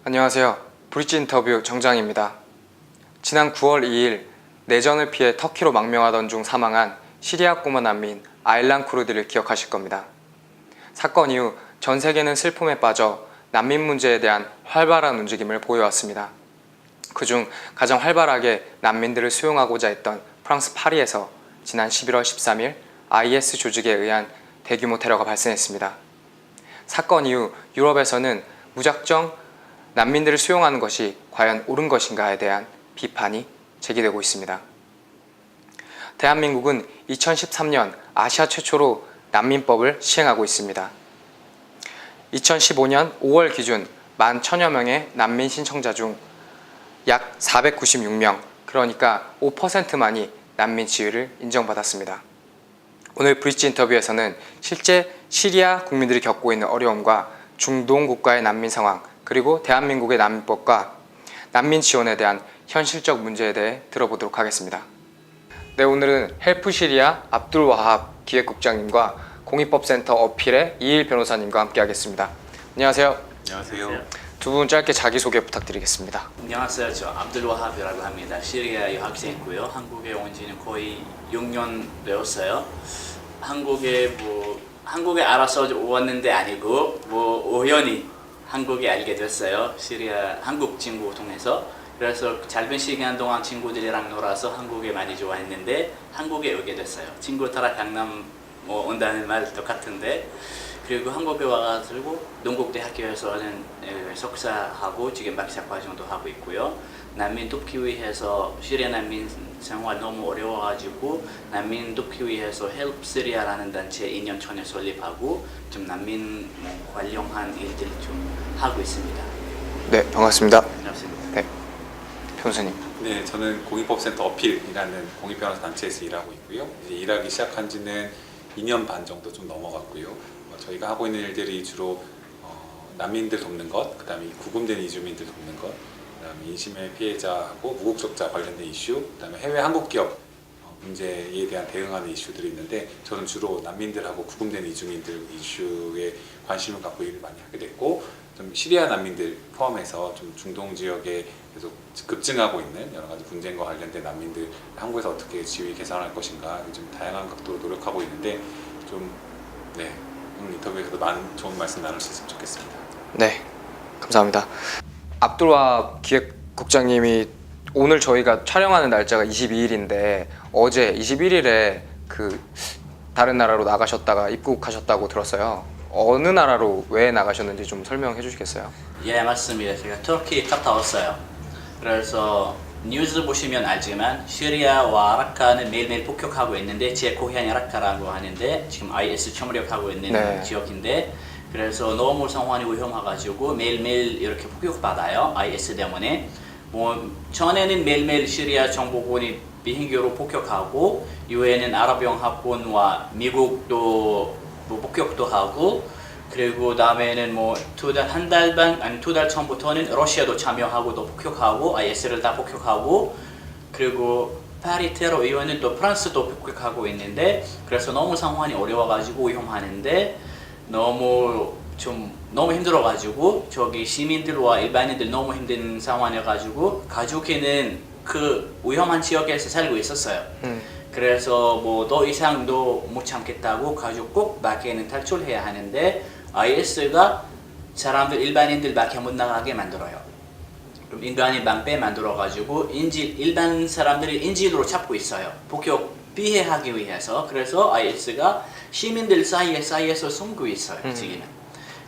안녕하세요. 브릿지 인터뷰 정장입니다. 지난 9월 2일 내전을 피해 터키로 망명하던 중 사망한 시리아 꼬마 난민 아일란 쿠르드를 기억하실 겁니다. 사건 이후 전 세계는 슬픔에 빠져 난민 문제에 대한 활발한 움직임을 보여왔습니다. 그중 가장 활발하게 난민들을 수용하고자 했던 프랑스 파리에서 지난 11월 13일 IS 조직에 의한 대규모 테러가 발생했습니다. 사건 이후 유럽에서는 무작정 난민들을 수용하는 것이 과연 옳은 것인가에 대한 비판이 제기되고 있습니다. 대한민국은 2013년 아시아 최초로 난민법을 시행하고 있습니다. 2015년 5월 기준 10,000여 명의 난민 신청자 중 약 496명, 그러니까 5%만이 난민 지위를 인정받았습니다. 오늘 브릿지 인터뷰에서는 실제 시리아 국민들이 겪고 있는 어려움과 중동 국가의 난민 상황, 그리고 대한민국의 난민법과 난민 지원에 대한 현실적 문제에 대해 들어보도록 하겠습니다. 네, 오늘은 헬프 시리아 압둘 와합 기획국장님과 공익법센터 어필의 이일 변호사님과 함께 하겠습니다. 안녕하세요. 안녕하세요. 두 분 짧게 자기소개 부탁드리겠습니다. 안녕하세요. 저 압둘 와합이라고 합니다. 시리아 유학생이고요. 한국에 온 지는 거의 6년 되었어요. 한국에 알아서 왔는데 아니고 우연히 한국에 알게 됐어요. 시리아 한국 친구 통해서. 그래서 짧은 시간 동안 친구들이랑 놀아서 한국에 많이 좋아했는데 한국에 오게 됐어요. 친구 따라 강남 온다는 말 똑같은데, 그리고 한국에 와가지고 동국대학교에서는 석사하고 지금 박사 과정도 하고 있고요. 난민 돕기 위해서 시리아 난민 생활 너무 어려워가지고 난민 돕기 위해서 헬프 시리아라는 단체 2년 전에 설립하고 좀 난민 관련한 일들 좀 하고 있습니다. 네, 반갑습니다. 반갑습니다. 네, 변호사님. 네, 저는 공익법센터 어필이라는 공익변호사 단체에서 일하고 있고요. 이제 일하기 시작한 지는 2년 반 정도 좀 넘어갔고요. 저희가 하고 있는 일들이 주로 난민들 돕는 것, 그 다음에 구금된 이주민들 돕는 것, 그 다음에 인신매매 피해자하고 무국적자 관련된 이슈, 그 다음에 해외 한국 기업 문제에 대한 대응하는 이슈들이 있는데, 저는 주로 난민들하고 구금된 이주민들 이슈에 관심을 갖고 일을 많이 하게 됐고, 좀 시리아 난민들 포함해서 좀 중동 지역에 계속 급증하고 있는 여러 가지 분쟁과 관련된 난민들 한국에서 어떻게 지위 개선할 것인가 좀 다양한 각도로 노력하고 있는데, 좀 오늘 인터뷰에서도 많은 좋은 말씀 나눌 수 있으면 좋겠습니다. 네, 감사합니다. 압둘 와합 기획국장님이 오늘 저희가 촬영하는 날짜가 22일인데 어제 21일에 다른 나라로 나가셨다가 입국하셨다고 들었어요. 어느 나라로 왜 나가셨는지 좀 설명해 주시겠어요? 예, 맞습니다. 제가 터키 갔다 왔어요. 그래서 뉴스 보시면 알지만 시리아와 라카는 매일매일 폭격하고 있는데, 제 고향이 라카라고 하는데 지금 IS 점령하고 있는 지역인데, 그래서 너무 상황이 위험해가지고 매일매일 이렇게 폭격받아요. IS 때문에. 전에는 매일매일 시리아 정보군이 비행기로 폭격하고, 이후에는 아랍연합군과 미국도 폭격도 하고, 그리고 다음에는 한 달 반, 아니 2달 전부터는 러시아도 참여하고 또 폭격하고, IS를 다 폭격하고, 그리고 파리 테러 이후에는 또 프랑스도 폭격하고 있는데, 그래서 너무 상황이 어려워가지고 위험하는데 너무 힘들어가지고 저기 시민들과 일반인들 너무 힘든 상황이어가지고 가족에는 그 위험한 지역에서 살고 있었어요. 그래서 더 이상도 못 참겠다고 가족 꼭 밖에는 탈출해야 하는데, IS가 사람들 일반인들 밖에 못 나가게 만들어요. 그럼 인간이 방패 만들어가지고 일반 사람들이 인질로 잡고 있어요. 폭격 피해하기 위해서. 그래서 IS가 시민들 사이에서 숨고 있어요. 지금은.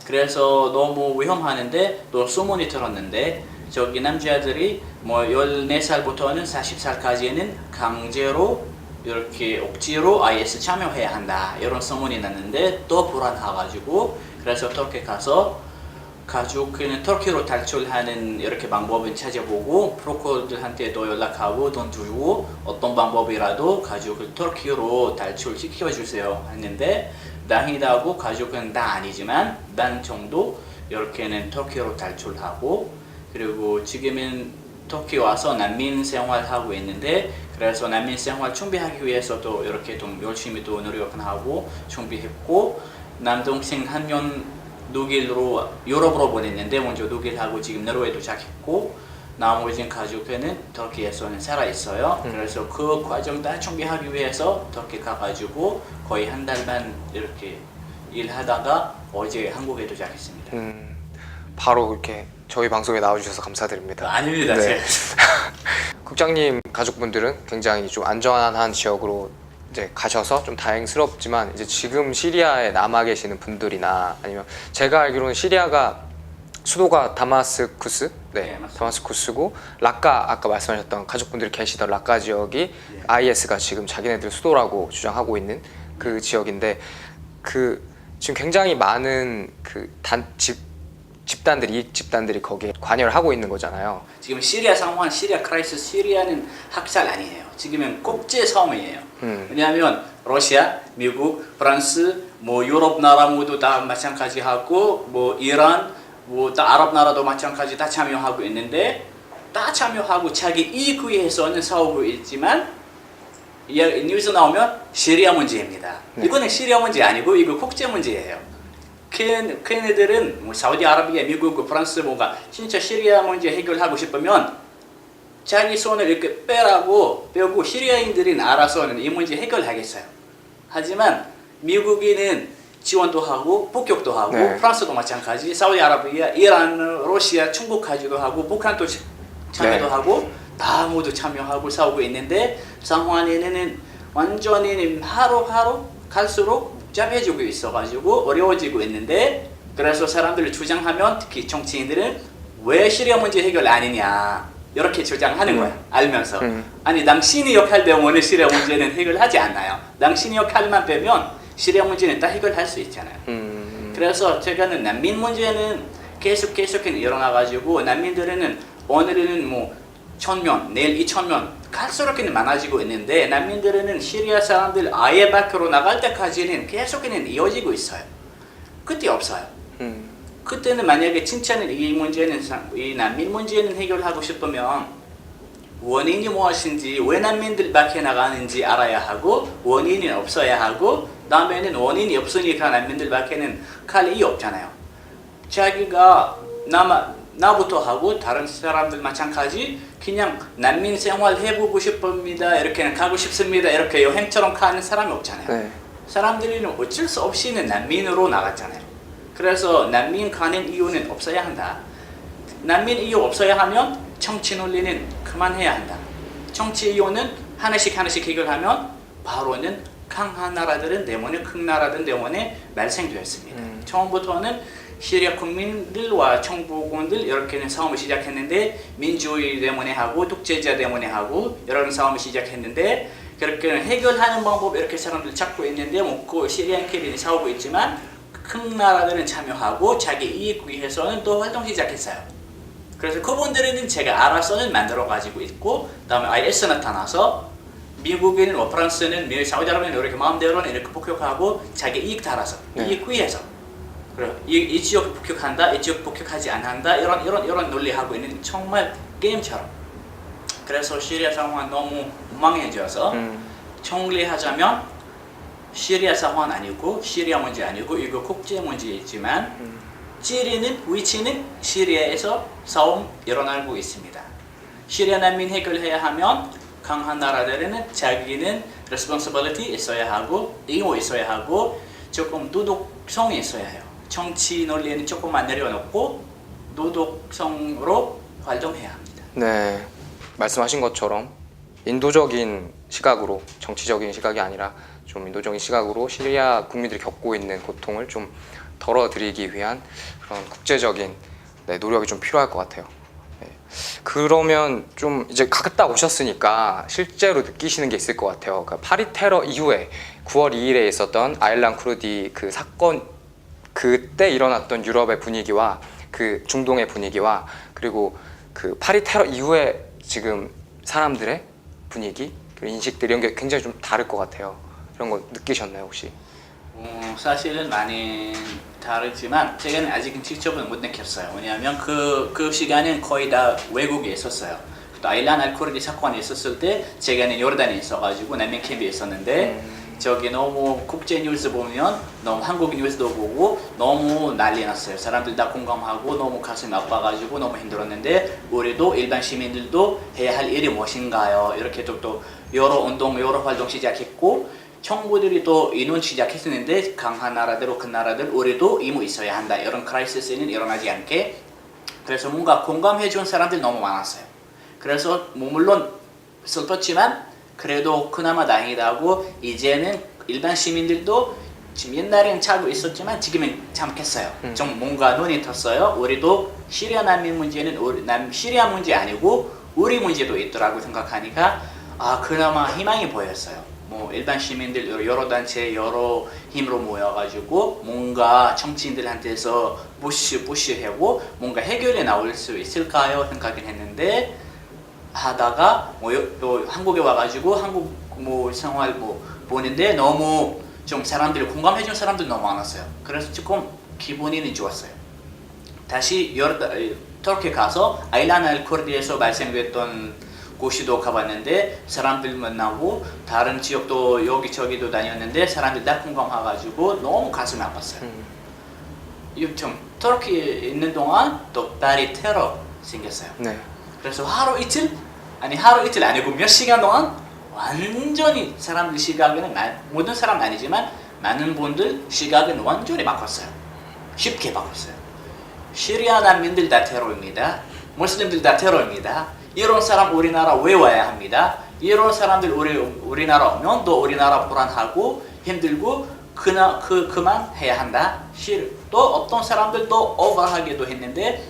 그래서 너무 위험하는데 또 소문이 들었는데, 저기 남자들이 14살부터는 40살까지는 강제로 이렇게 억지로 IS 참여해야 한다 이런 소문이 났는데 또 불안해가지고, 그래서 터키 가서 가족은 터키로 탈출하는 이렇게 방법을 찾아보고 프로코들한테도 연락하고 돈 주고 어떤 방법이라도 가족을 터키로 탈출시켜주세요 했는데, 다행이다고 가족은 다 아니지만 반 정도 이렇게는 터키로 탈출하고, 그리고 지금은 터키 와서 난민 생활하고 있는데, 그래서 난민 생활 준비하기 위해서도 이렇게 좀 열심히 또 노력하고 준비했고, 남동생 한 명 독일로 유럽으로 보냈는데 먼저 독일하고 지금 노르웨이 도착했고 나머지 가족들은 터키에서는 살아 있어요. 그래서 그 과정 다 준비하기 위해서 터키 가가지고 거의 한 달 반 이렇게 일하다가 어제 한국에 도착했습니다. 바로 이렇게 저희 방송에 나와주셔서 감사드립니다. 아닙니다. 네. 제가. 국장님 가족분들은 굉장히 좀 안전한 지역으로 이제 가셔서 좀 다행스럽지만 이제 지금 시리아에 남아 계시는 분들이나 아니면 제가 알기로는 시리아가 수도가 다마스쿠스, 네, 네, 맞습니다. 다마스쿠스고 라카 아까 말씀하셨던 가족분들이 계시던 라카 지역이 IS가 지금 자기네들 수도라고 주장하고 있는 그 지역인데 그 지금 굉장히 많은 그 집단들이 이익 집단들이 거기에 관여를 하고 있는 거잖아요. 지금 시리아 상황, 시리아 크라이시스, 시리아는 학살 아니에요. 지금은 국제 싸움이에요. 왜냐하면 러시아, 미국, 프랑스, 뭐 유럽 나라 모두 다 마찬가지하고 뭐 이란, 뭐 다 아랍 나라도 마찬가지 다 참여하고 있는데 다 참여하고 자기 이익 위해서는 싸우고 있지만 뉴스 나오면 시리아 문제입니다. 네. 이거는 시리아 문제 아니고 이거 국제 문제예요. 걔네들은 뭐 사우디아라비아, 미국, 프랑스 뭔가 진짜 시리아 문제 해결하고 싶으면 자기 손을 이렇게 빼고 시리아인들이 알아서는 이 문제 해결하겠어요. 하지만 미국인은 지원도 하고 폭격도 하고 네. 프랑스도 마찬가지, 사우디아라비아, 이란, 러시아, 중국까지도 하고 북한도 참여도 네. 하고 다 모두 참여하고 싸우고 있는데 상황에는 완전히 하루하루 갈수록 복잡해지고 있어가지고 어려워지고 있는데 그래서 사람들을 주장하면 특히 정치인들은 왜 시리아 문제 해결 아니냐 이렇게 주장하는 거야. 알면서 아니 당신이 역할 때문에 시리아 문제는 해결하지 않나요? 당신이 역할만 빼면 시리아 문제는 다 해결할 수 있잖아요. 그래서 제가는 난민 문제는 계속 일어나가지고 난민들은 오늘은 뭐 1000명, 내일 2000명 갈수록은 많아지고 있는데 난민들은 시리아 사람들 아예 밖으로 나갈 때까지는 계속은 이어지고 있어요. 끝이 없어요. 그때는 만약에 진짜는 이 문제는 이 난민 문제는 해결하고 싶으면 원인이 무엇인지 왜 난민들 밖에 나가는지 알아야 하고 원인이 없어야 하고 다음에는 원인이 없으니까 난민들 밖에는 갈 이유 없잖아요. 자기가 나부터 하고 다른 사람들 마찬가지 그냥 난민 생활 해보고 싶습니다 이렇게 가고 싶습니다 이렇게 여행처럼 가는 사람이 없잖아요. 네. 사람들이 어쩔 수 없이는 난민으로 나갔잖아요. 그래서 난민 가는 이유는 없어야 한다. 난민 이유 없어야 하면 정치 논리는 그만해야 한다. 정치 이유는 하나씩 해결하면 바로는 강한 나라들은 때문에 큰 나라들 때문에 발생되었습니다. 처음부터는 시리아 국민들과 정부군들 이렇게는 싸움을 시작했는데 민주주의 때문에 하고 독재자 때문에 하고 여러 싸움을 시작했는데 그렇게 해결하는 방법 이렇게 사람들 찾고 있는데 뭐 시리아끼리 싸우고 있지만 큰 나라들은 참여하고 자기 이익 위해서는 또 활동 시작했어요. 그래서 그분들은 제가 알아서는 만들어 가지고 있고 다음에 IS 나타나서 미국인, 프랑스는 사우디아라비아는 이렇게 마음대로는 이렇게 폭격하고 자기 이익 따라서 네. 이익 위해서 그리고 이 지역 폭격한다, 이 지역 폭격하지 않는다 이런 논리하고 있는 정말 게임처럼. 그래서 시리아 상황 너무 엉망해져서 정리하자면 시리아 상황 아니고 시리아 문제 아니고 이거 국제 문제이지만 찌리는 위치는 시리아에서 싸움 일어나고 있습니다. 시리아 난민 해결해야 하면 강한 나라들은 자기는 responsibility 있어야 하고 의무 있어야 하고 조금 도덕성이 있어야 해요. 정치 논리는 조금만 내려놓고 도덕성으로 활동해야 합니다. 네, 말씀하신 것처럼 인도적인 시각으로 정치적인 시각이 아니라 좀 인도적인 시각으로 시리아 국민들이 겪고 있는 고통을 좀 덜어드리기 위한 그런 국제적인 노력이 좀 필요할 것 같아요. 네. 그러면 좀 이제 갔다 오셨으니까 실제로 느끼시는 게 있을 것 같아요. 그러니까 파리 테러 이후에 9월 2일에 있었던 아일란 쿠르디 그 사건 그때 일어났던 유럽의 분위기와 그 중동의 분위기와 그리고 그 파리 테러 이후에 지금 사람들의 분위기, 그리고 인식들 이런 게 굉장히 좀 다를 것 같아요. 이런 거 느끼셨나요 혹시? 사실은 많이 다르지만 제가 아직은 직접은 못 느꼈어요. 왜냐하면 그 시간은 거의 다 외국에 있었어요. 또 아일란 알쿠르디 사건이 있었을 때 제가는 요르단에 있어가지고 난민 캠프에 있었는데 저기 너무 국제 뉴스 보면 너무 한국 뉴스도 보고 너무 난리 났어요. 사람들 다 공감하고 너무 가슴이 아파가지고 너무 힘들었는데 우리도 일반 시민들도 해야 할 일이 무엇인가요? 이렇게 또 여러 운동, 여러 활동 시작했고 정부들이 또 인원 시작했었는데 강한 나라대로 큰 나라들 우리도 임무 있어야 한다. 이런 크라이시스는 일어나지 않게 그래서 뭔가 공감해준 사람들 너무 많았어요. 그래서 뭐 물론 슬펐지만 그래도 그나마 다행이다고 이제는 일반 시민들도 지금 옛날에는 참고 있었지만 지금은 참겠어요. 좀 뭔가 눈이 떴어요. 우리도 시리아 난민 문제는 시리아 문제 아니고 우리 문제도 있더라고 생각하니까 그나마 희망이 보였어요. 뭐 일반 시민들 여러 단체 여러 힘으로 모여가지고 뭔가 정치인들한테서 부시하고 뭔가 해결이 나올 수 있을까요 생각을 했는데 하다가 또 한국에 와가지고 한국 뭐 생활 뭐 보는데 너무 좀 사람들이 공감해준 사람들 너무 많았어요. 그래서 조금 기분이 좋았어요. 다시 터키 가서 아일란 알 쿠르드에서 발생됐던 곳이도 가봤는데 사람들 만나고 다른 지역도 여기저기도 다녔는데 사람들 다 공감해가지고 너무 가슴이 아팠어요. 좀 터키에 있는 동안 또 파리 테러 생겼어요. 네. 그래서 하루 이틀 아니고 몇 시간 동안 완전히 사람들 시각에는 모든 사람 아니지만 많은 분들 시각은 완전히 바꿨어요. 쉽게 바꿨어요. 시리아 난민들 다 테러입니다. 무슬림들 다 테러입니다. 이런 사람 우리나라 왜 와야 합니다. 이런 사람들 우리나라 오면 또 우리나라 불안하고 힘들고 그만 해야 한다. 또 어떤 사람들도 오버하기도 했는데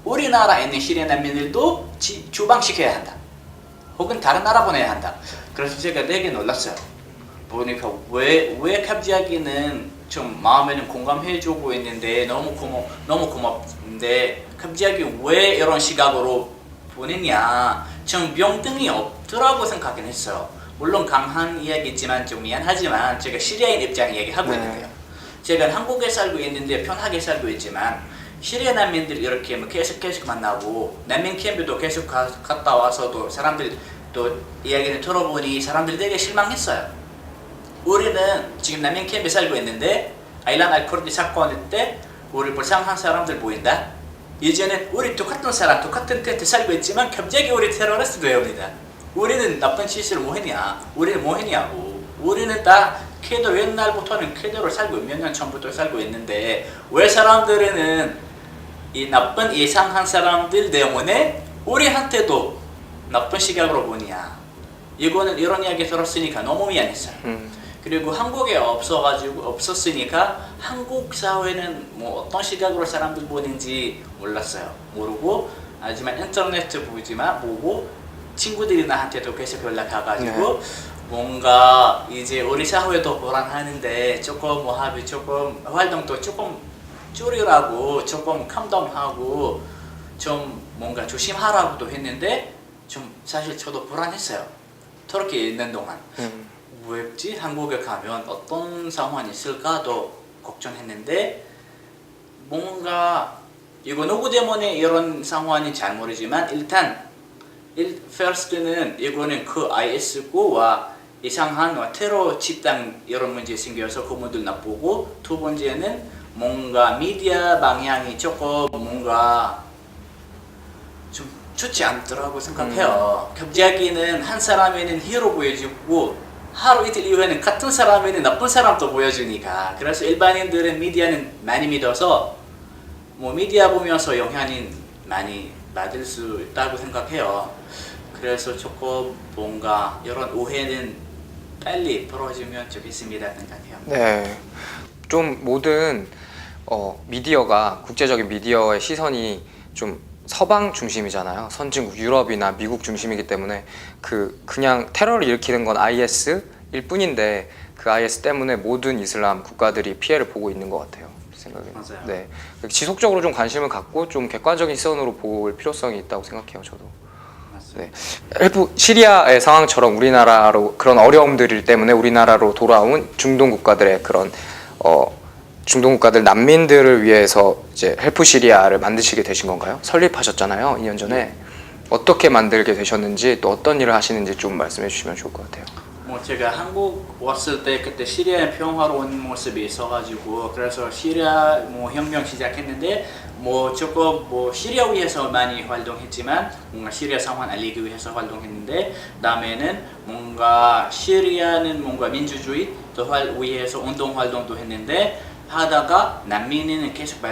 우리나라에 있는 시리아 난민들도 주방시켜야 한다. 혹은 다른 나라 보내야 한다. 그래서 제가 되게 놀랐어요. 보니까 왜 갑자기는 좀 마음에는 공감해주고 있는데 너무 고맙는데 갑자기 왜 이런 시각으로 보느냐. 좀 명등이 없더라고 생각은 했어요. 물론 강한 이야기지만 좀 미안하지만 제가 시리아인 입장 얘기하고 있는데요. 제가 한국에 살고 있는데 편하게 살고 있지만 시리아 난민들 이렇게 계속 만나고 난민 캠프도 계속 갔다 와서도 사람들 또 이야기를 들어보니 사람들이 되게 실망했어요. 우리는 지금 난민 캠프에 살고 있는데 아일란 알 쿠르드 사건 때 우리 불쌍한 사람들 보인다. 이제는 우리 똑같은 사람 똑같은 텐트 살고 있지만 갑자기 우리 테러리스트 되어옵니다. 우리는 나쁜 짓을 뭐 했냐? 우리는 뭐 했냐고. 우리는 다 캐도 옛날부터는 캐도를 살고 몇 년 전부터 살고 있는데 왜 사람들은 이 나쁜 이상한 사람들 때문에 우리한테도 나쁜 시각으로 보냐. 이거는 이런 이야기 들었으니까 너무 미안했어요. 그리고 한국에 없었으니까 한국 사회는 뭐 어떤 시각으로 사람들 보는지 몰랐어요. 모르고 하지만 인터넷 보고 친구들이 나한테도 계속 연락해가지고 뭔가 이제 우리 사회도 불안하는데 조금 활동도 조금 줄이라고 조금 캄다운하고 좀 뭔가 조심하라고도 했는데 좀 사실 저도 불안했어요. 터키에 있는 동안. 왜지? 한국에 가면 어떤 상황이 있을까도 걱정했는데 뭔가 이거 누구 때문에 이런 상황이 잘 모르지만 일단 first는 이거는 그 IS고와 이상한 테러 집단 이런 문제 생겨서 그분들 나쁘고 두 번째는 뭔가 미디어 방향이 조금 뭔가 좀 좋지 않더라고 생각해요. 갑자기는 한 사람에는 히어로 보여주고 하루 이틀 이후에는 같은 사람에는 나쁜 사람도 보여주니까 그래서 일반인들은 미디어는 많이 믿어서 뭐 미디어 보면서 영향이 많이 받을 수 있다고 생각해요. 그래서 조금 뭔가 이런 오해는 빨리 풀어주면 좋겠습니다 생각해요. 네. 좀 모든 미디어가 국제적인 미디어의 시선이 좀 서방 중심이잖아요. 선진국 유럽이나 미국 중심이기 때문에 그냥 테러를 일으키는 건 IS일 뿐인데 그 IS 때문에 모든 이슬람 국가들이 피해를 보고 있는 것 같아요. 생각에. 맞아요. 네. 지속적으로 좀 관심을 갖고 좀 객관적인 시선으로 볼 필요성이 있다고 생각해요. 저도. 네. 시리아의 상황처럼 우리나라로 그런 어려움들 때문에 우리나라로 돌아온 중동 국가들의 그런 중동 국가들 난민들을 위해서 이제 헬프 시리아를 만드시게 되신 건가요? 설립하셨잖아요, 2년 전에. 어떻게 만들게 되셨는지 또 어떤 일을 하시는지 좀 말씀해 주시면 좋을 것 같아요. 뭐 제가 한국 왔을 때 그때 시리아 평화로 온 모습이 있어가지고 그래서 시리아 뭐 혁명 시작했는데 뭐 조금 뭐 시리아 위해서 많이 활동했지만 뭔가 시리아 상황 알리기 위해서 활동했는데 다음에는 뭔가 시리아는 뭔가 민주주의 또 위해서 운동 활동도 했는데 하다가 난민은 계속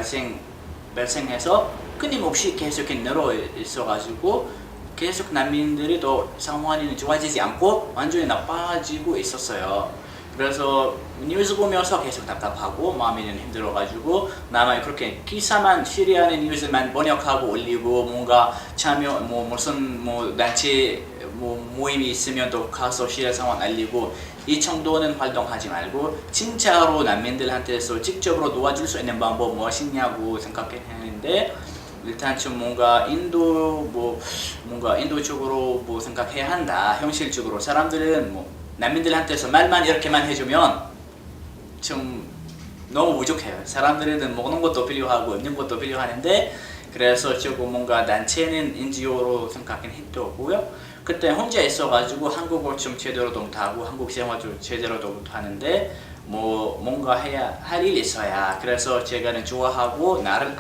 발생해서 끊임없이 계속 늘어 있어가지고 계속 난민들이 더 상황이 좋아지지 않고 완전히 나빠지고 있었어요. 그래서 뉴스 보면서 계속 답답하고 마음이 힘들어가지고 나만 그렇게 기사만 시리아는 뉴스만 번역하고 올리고 뭔가 참여 뭐 무슨 뭐 단체 뭐 모임이 있으면 또 가서 시리아 상황 알리고 이 정도는 활동하지 말고 진짜로 난민들한테서 직접으로 도와줄 수 있는 방법 무엇이냐고 생각했는데 일단 좀 뭔가 뭔가 인도 쪽으로 뭐 생각해야 한다. 현실적으로 사람들은 뭐 난민들한테서 말만 이렇게만 해주면 좀 너무 부족해요. 사람들은 먹는 것도 필요하고 입는 것도 필요하는데 그래서 조금 뭔가 단체는 NGO로 생각은 했더고요. 그때 혼자 있어가지고 한국어 좀 제대로도 못하고 한국 생활도 제대로도 못하는데 뭐 뭔가 해야 할 일이 있어야 그래서 제가는 좋아하고 나를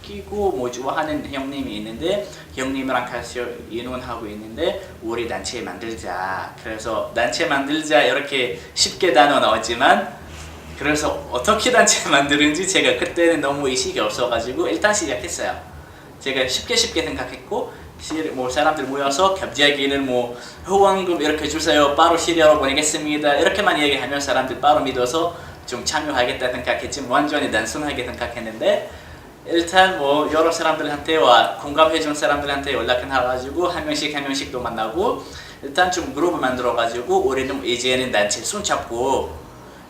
끼고 뭐 좋아하는 형님이 있는데 형님이랑 같이 의논하고 있는데 우리 단체 만들자. 그래서 단체 만들자 이렇게 쉽게 단어 나왔지만 그래서 어떻게 단체 만드는지 제가 그때는 너무 의식이 없어가지고 일단 시작했어요. 제가 쉽게 생각했고 뭐 사람들 모여서 갑자기는 뭐 후원금 이렇게 주세요. 바로 시리아로 보내겠습니다. 이렇게만 얘기하면 사람들 바로 믿어서 좀 참여하겠다 생각했지만 완전히 단순하게 생각했는데 일단 뭐 여러 사람들한테와 공감해준 사람들한테 연락을 해가지고 한 명씩도 만나고 일단 좀 그룹을 만들어가지고 우리는 이제는 단체 손잡고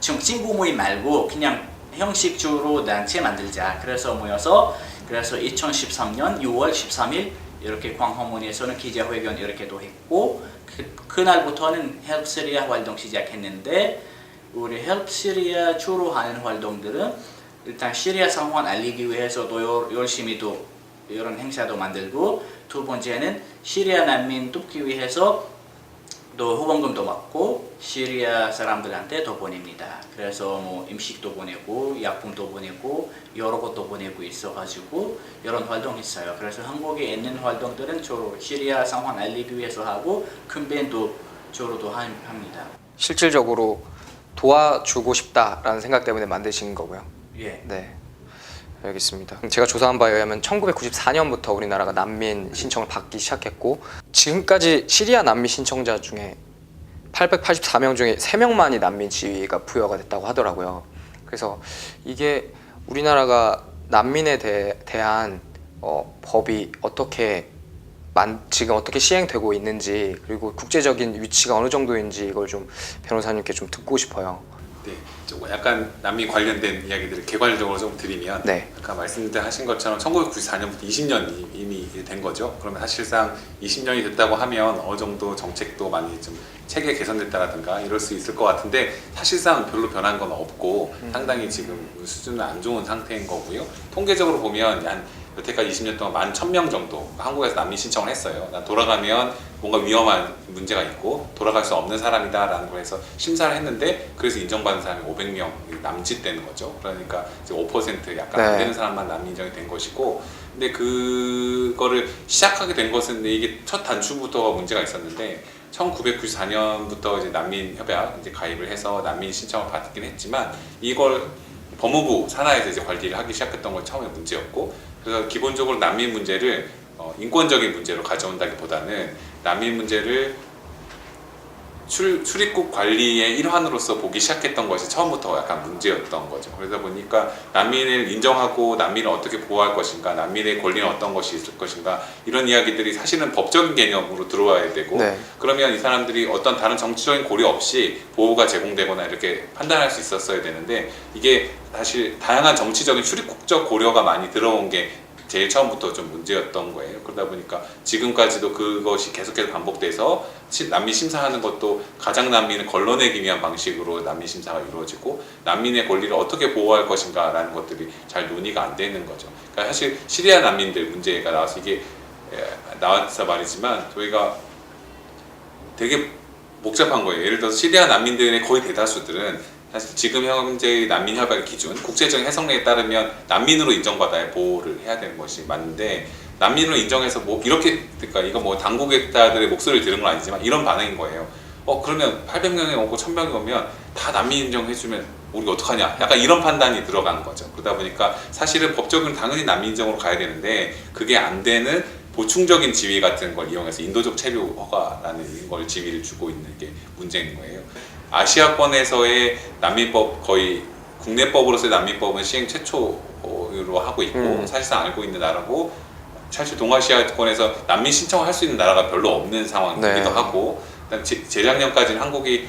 좀 친구 모임 말고 그냥 형식적으로 단체 만들자. 그래서 모여서 그래서 2013년 6월 13일 이렇게 광화문에서는 기자회견 이렇게도 했고 그날부터는 헬프 시리아 활동 시작했는데 우리 헬프 시리아 주로 하는 활동들은 일단 시리아 상황 알리기 위해서도 열심히 또 이런 행사도 만들고 두 번째는 시리아 난민 돕기 위해서 또 후원금도 받고 시리아 사람들한테 더 보냅니다. 그래서 뭐 음식도 보내고 약품도 보내고 여러 것도 보내고 있어가지고 이런 활동했어요. 그래서 한국에 있는 활동들은 주로 시리아 상황 알리기 위해서 하고 캠페인도 주로도 합니다. 실질적으로 도와주고 싶다라는 생각 때문에 만드신 거고요. 예. 네, 알겠습니다. 제가 조사한 바에 의하면 1994년부터 우리나라가 난민 신청을 받기 시작했고 지금까지 시리아 난민 신청자 중에 884명 중에 3명만이 난민 지위가 부여가 됐다고 하더라고요. 그래서 이게 우리나라가 난민에 대한 법이 지금 어떻게 시행되고 있는지 그리고 국제적인 위치가 어느 정도인지 이걸 좀 변호사님께 좀 듣고 싶어요. 네, 조금 약간 난민 관련된 이야기들을 개괄적으로 좀 드리면 네. 아까 말씀하신 것처럼 1994년부터 20년이 이미 된 거죠. 그러면 사실상 20년이 됐다고 하면 어느 정도 정책도 많이 좀 체계 개선됐다라든가 이럴 수 있을 것 같은데 사실상 별로 변한 건 없고 상당히 지금 수준은 안 좋은 상태인 거고요. 통계적으로 보면 한 여태까지 20년 동안 11,000명 정도 한국에서 난민 신청을 했어요. 난 돌아가면 뭔가 위험한 문제가 있고 돌아갈 수 없는 사람이다라는 걸 해서 심사를 했는데 그래서 인정받은 사람이 500명 남짓되는 거죠. 그러니까 이제 5% 약간 안 되는 사람만 난민 인정이 된 것이고 근데 그거를 시작하게 된 것은 이게 첫 단추부터가 문제가 있었는데 1994년부터 이제 난민협약 이제 가입을 해서 난민 신청을 받긴 했지만 이걸 법무부 산하에서 이제 관리를 하기 시작했던 건 처음에 문제였고 그래서 기본적으로 난민 문제를 인권적인 문제로 가져온다기보다는 난민 문제를 출입국 관리의 일환으로서 보기 시작했던 것이 처음부터 약간 문제였던 거죠. 그러다 보니까 난민을 인정하고 난민을 어떻게 보호할 것인가, 난민의 권리는 어떤 것이 있을 것인가 이런 이야기들이 사실은 법적인 개념으로 들어와야 되고 그러면 이 사람들이 어떤 다른 정치적인 고려 없이 보호가 제공되거나 이렇게 판단할 수 있었어야 되는데 이게 사실 다양한 정치적인 출입국적 고려가 많이 들어온 게 제일 처음부터 좀 문제였던 거예요. 그러다 보니까 지금까지도 그것이 계속해서 반복돼서 난민 심사하는 것도 가장 난민을 걸러내기 위한 방식으로 난민 심사가 이루어지고 난민의 권리를 어떻게 보호할 것인가 라는 것들이 잘 논의가 안 되는 거죠. 그러니까 사실 시리아 난민들 문제가 나와서 이게 나와서 말이지만 저희가 되게 복잡한 거예요. 예를 들어서 시리아 난민들의 거의 대다수들은 사실 지금 현재의 난민 협약 기준, 국제적 해석례에 따르면 난민으로 인정받아야 보호를 해야 되는 것이 맞는데 난민으로 인정해서 뭐 이렇게 그러니까 이거 뭐 당국자들의 목소리를 들은 건 아니지만 이런 반응인 거예요. 그러면 800명이 오고 1000명이 오면 다 난민 인정해주면 우리가 어떡하냐? 약간 이런 판단이 들어가는 거죠. 그러다 보니까 사실은 법적으로는 당연히 난민 인정으로 가야 되는데 그게 안 되는 보충적인 지위 같은 걸 이용해서 인도적 체류 허가라는 걸 지위를 주고 있는 게 문제인 거예요. 아시아권에서의 난민법 거의 국내법으로서의 난민법은 시행 최초로 하고 있고 사실상 알고 있는 나라고 사실 동아시아권에서 난민 신청을 할 수 있는 나라가 별로 없는 상황이기도 네. 하고 재작년까지는 한국이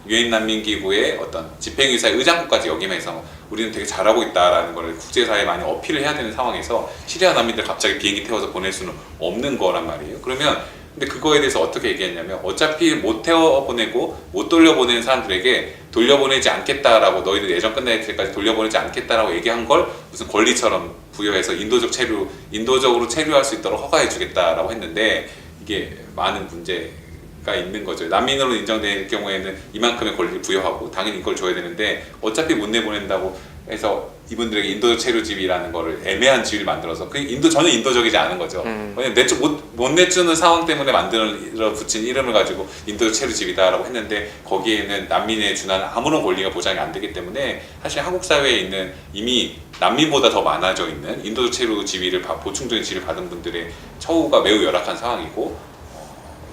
유엔 난민기구의 어떤 집행유사의 의장국까지 역임해서 우리는 되게 잘하고 있다라는 걸 국제사회에 많이 어필을 해야 되는 상황에서 시리아 난민들 갑자기 비행기 태워서 보낼 수는 없는 거란 말이에요. 그러면 근데 그거에 대해서 어떻게 얘기했냐면 어차피 못 태워 보내고 못 돌려보내는 사람들에게 돌려보내지 않겠다라고 너희들 예전 끝날 때까지 돌려보내지 않겠다라고 얘기한 걸 무슨 권리처럼 부여해서 인도적으로 체류할 수 있도록 허가해 주겠다라고 했는데 이게 많은 문제가 있는 거죠. 난민으로 인정될 경우에는 이만큼의 권리를 부여하고 당연히 이걸 줘야 되는데 어차피 못 내보낸다고 해서 이분들에게 인도적 체류지위라는 거를 애매한 지위를 만들어서 전혀 인도적이지 않은 거죠. 왜냐면 못 내주는 상황 때문에 만들어 붙인 이름을 가지고 인도적 체류지위다라고 했는데 거기에는 난민에 준하는 아무런 권리가 보장이 안 되기 때문에 사실 한국 사회에 있는 이미 난민보다 더 많아져 있는 인도적 체류지위를 보충적인 지위를 받은 분들의 처우가 매우 열악한 상황이고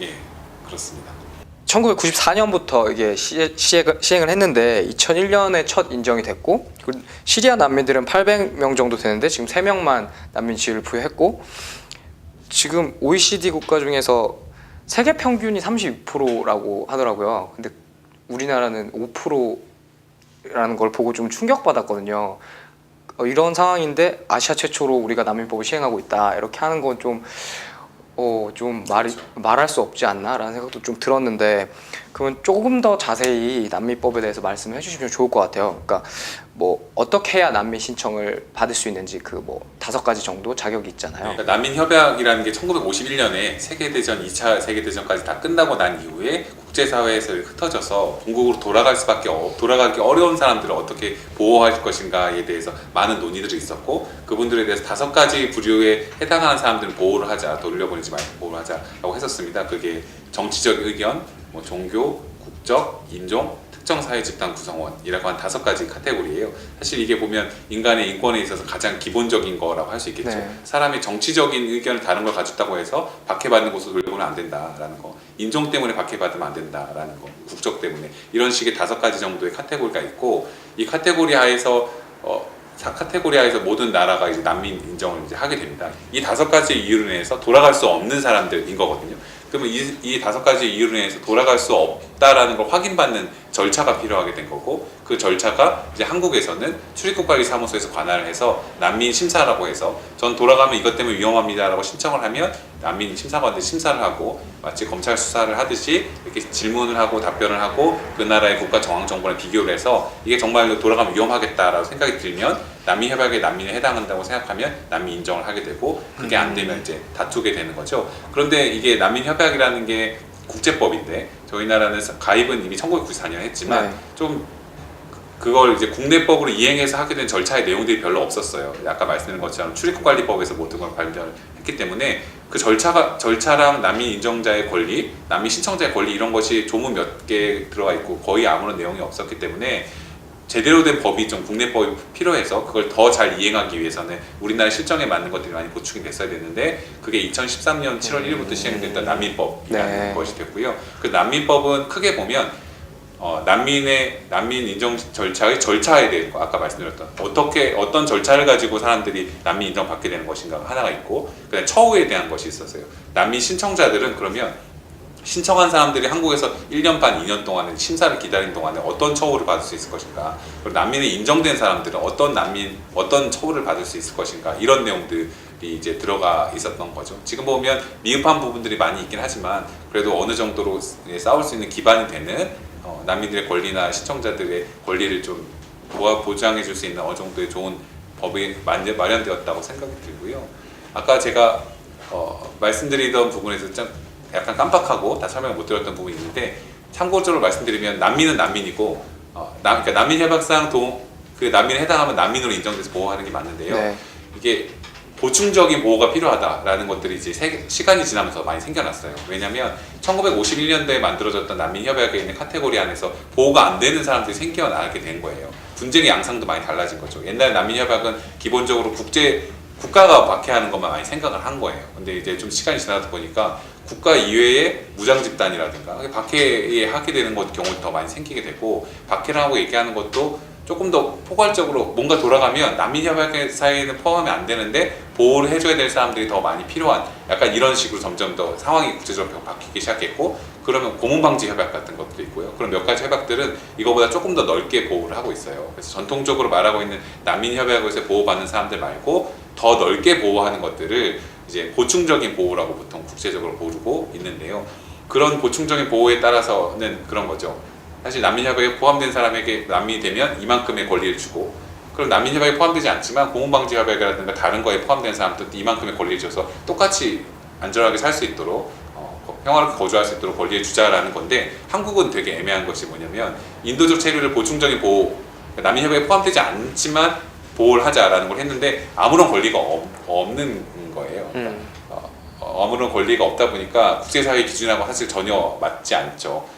예 그렇습니다. 1994년부터 이게 시행을 했는데 2001년에 첫 인정이 됐고 시리아 난민들은 800명 정도 되는데 지금 3명만 난민 지위를 부여했고 지금 OECD 국가 중에서 세계 평균이 32%라고 하더라고요. 근데 우리나라는 5%라는 걸 보고 좀 충격받았거든요. 이런 상황인데 아시아 최초로 우리가 난민법을 시행하고 있다 이렇게 하는 건 좀 말할 수 없지 않나라는 생각도 좀 들었는데 그러면 조금 더 자세히 난민법에 대해서 말씀해 주시면 좋을 것 같아요. 그러니까 뭐 어떻게 해야 난민 신청을 받을 수 있는지 그 뭐 5가지 정도 자격이 있잖아요. 그러니까 난민 협약이라는 게 1951년에 세계대전 2차 세계대전까지 다 끝나고 난 이후에 국제사회에서 흩어져서 본국으로 돌아가기 어려운 사람들을 어떻게 보호할 것인가에 대해서 많은 논의들이 있었고 그분들에 대해서 5가지 부류에 해당하는 사람들은 보호를 하자, 돌려보내지 말고 보호를 하자라고 했었습니다. 그게 정치적 의견, 뭐 종교, 국적, 인종, 특정 사회 집단 구성원이라고 한 5가지 카테고리예요. 사실 이게 보면 인간의 인권에 있어서 가장 기본적인 거라고 할 수 있겠죠. 네. 사람이 정치적인 의견을 다른 걸 가졌다고 해서 박해받는 곳으로 돌려보면 안 된다라는 거, 인종 때문에 박해받으면 안 된다라는 거, 국적 때문에 이런 식의 5가지 정도의 카테고리가 있고 이 카테고리 하에서 모든 나라가 이제 난민 인정을 이제 하게 됩니다. 이 5가지 이유로 인해서 돌아갈 수 없는 사람들인 거거든요. 그러면 이 5가지 이유로 인해서 돌아갈 수 없다라는 걸 확인받는 절차가 필요하게 된 거고 그 절차가 이제 한국에서는 출입국관리사무소에서 관할을 해서 난민 심사라고 해서 전 돌아가면 이것 때문에 위험합니다라고 신청을 하면 난민 심사관들이 심사를 하고 마치 검찰 수사를 하듯이 이렇게 질문을 하고 답변을 하고 그 나라의 국가 정황 정보랑 비교를 해서 이게 정말로 돌아가면 위험하겠다라고 생각이 들면 난민 협약에 난민에 해당한다고 생각하면 난민 인정을 하게 되고 그게 안 되면 이제 다투게 되는 거죠. 그런데 이게 난민 협약이라는 게 국제법인데 저희 나라는 가입은 이미 1994년에 했지만 네. 좀 그걸 이제 국내법으로 이행해서 하게 된 절차의 내용들이 별로 없었어요. 아까 말씀드린 것처럼 출입국관리법에서 모든 걸 발견했기 때문에 그 절차랑 난민 인정자의 권리, 난민 신청자의 권리 이런 것이 조문 몇 개 들어가 있고 거의 아무런 내용이 없었기 때문에 제대로 된 법이 좀 국내법이 필요해서 그걸 더 잘 이행하기 위해서는 우리나라 실정에 맞는 것들이 많이 보충이 됐어야 됐는데 그게 2013년 7월 1일부터 시행됐던 난민법이라는 네. 것이 됐고요. 그 난민법은 크게 보면 난민 인정 절차에 대한 거 아까 말씀드렸던 어떤 절차를 가지고 사람들이 난민 인정 받게 되는 것인가 하나가 있고 그다음에 처우에 대한 것이 있었어요. 난민 신청자들은 그러면 신청한 사람들이 한국에서 1년 반, 2년 동안에 심사를 기다린 동안에 어떤 처우를 받을 수 있을 것인가 그리고 난민에 인정된 사람들은 어떤 처우를 받을 수 있을 것인가 이런 내용들이 이제 들어가 있었던 거죠. 지금 보면 미흡한 부분들이 많이 있긴 하지만 그래도 어느 정도로 싸울 수 있는 기반이 되는 난민들의 권리나 신청자들의 권리를 좀 보장해 줄 수 있는 어느 정도의 좋은 법이 마련되었다고 생각이 들고요. 아까 제가 말씀드리던 부분에서 좀 약간 깜빡하고 다 설명을 못 드렸던 부분이 있는데 참고적으로 말씀드리면 난민은 난민이고 그러니까 난민 협약상 그 난민에 해당하면 난민으로 인정돼서 보호하는 게 맞는데요. 네. 이게 보충적인 보호가 필요하다라는 것들이 이제 시간이 지나면서 많이 생겨났어요. 왜냐하면 1951년도에 만들어졌던 난민 협약에 있는 카테고리 안에서 보호가 안 되는 사람들이 생겨나게 된 거예요. 분쟁의 양상도 많이 달라진 거죠. 옛날 난민 협약은 기본적으로 국가가 박해하는 것만 많이 생각을 한 거예요. 근데 이제 좀 시간이 지나다 보니까 국가 이외의 무장 집단이라든가 박해에 하게 되는 경우도 더 많이 생기게 되고, 박해를 하고 얘기하는 것도 조금 더 포괄적으로 뭔가 돌아가면 난민 협약 사이에는 포함이 안 되는데 보호를 해줘야 될 사람들이 더 많이 필요한, 약간 이런 식으로 점점 더 상황이 국제적으로 바뀌기 시작했고, 그러면 고문방지 협약 같은 것도 있고요. 그런 몇 가지 협약들은 이거보다 조금 더 넓게 보호를 하고 있어요. 그래서 전통적으로 말하고 있는 난민 협약에서 보호받는 사람들 말고 더 넓게 보호하는 것들을 이제 보충적인 보호라고 보통 국제적으로 부르고 있는데요. 그런 보충적인 보호에 따라서는 그런 거죠. 사실 난민협약에 포함된 사람에게 난민이 되면 이만큼의 권리를 주고, 그럼 난민협약에 포함되지 않지만 고문방지협약이라든가 다른 거에 포함된 사람들도 이만큼의 권리를 줘서 똑같이 안전하게 살 수 있도록 평화롭게 거주할 수 있도록 권리를 주자라는 건데, 한국은 되게 애매한 것이 뭐냐면 인도적 체류를 보충적인 보호, 난민협약에 포함되지 않지만 보호를 하자라는 걸 했는데 아무런 권리가 없는 거예요. 그러니까 아무런 권리가 없다 보니까 국제사회 기준하고 사실 전혀 맞지 않죠.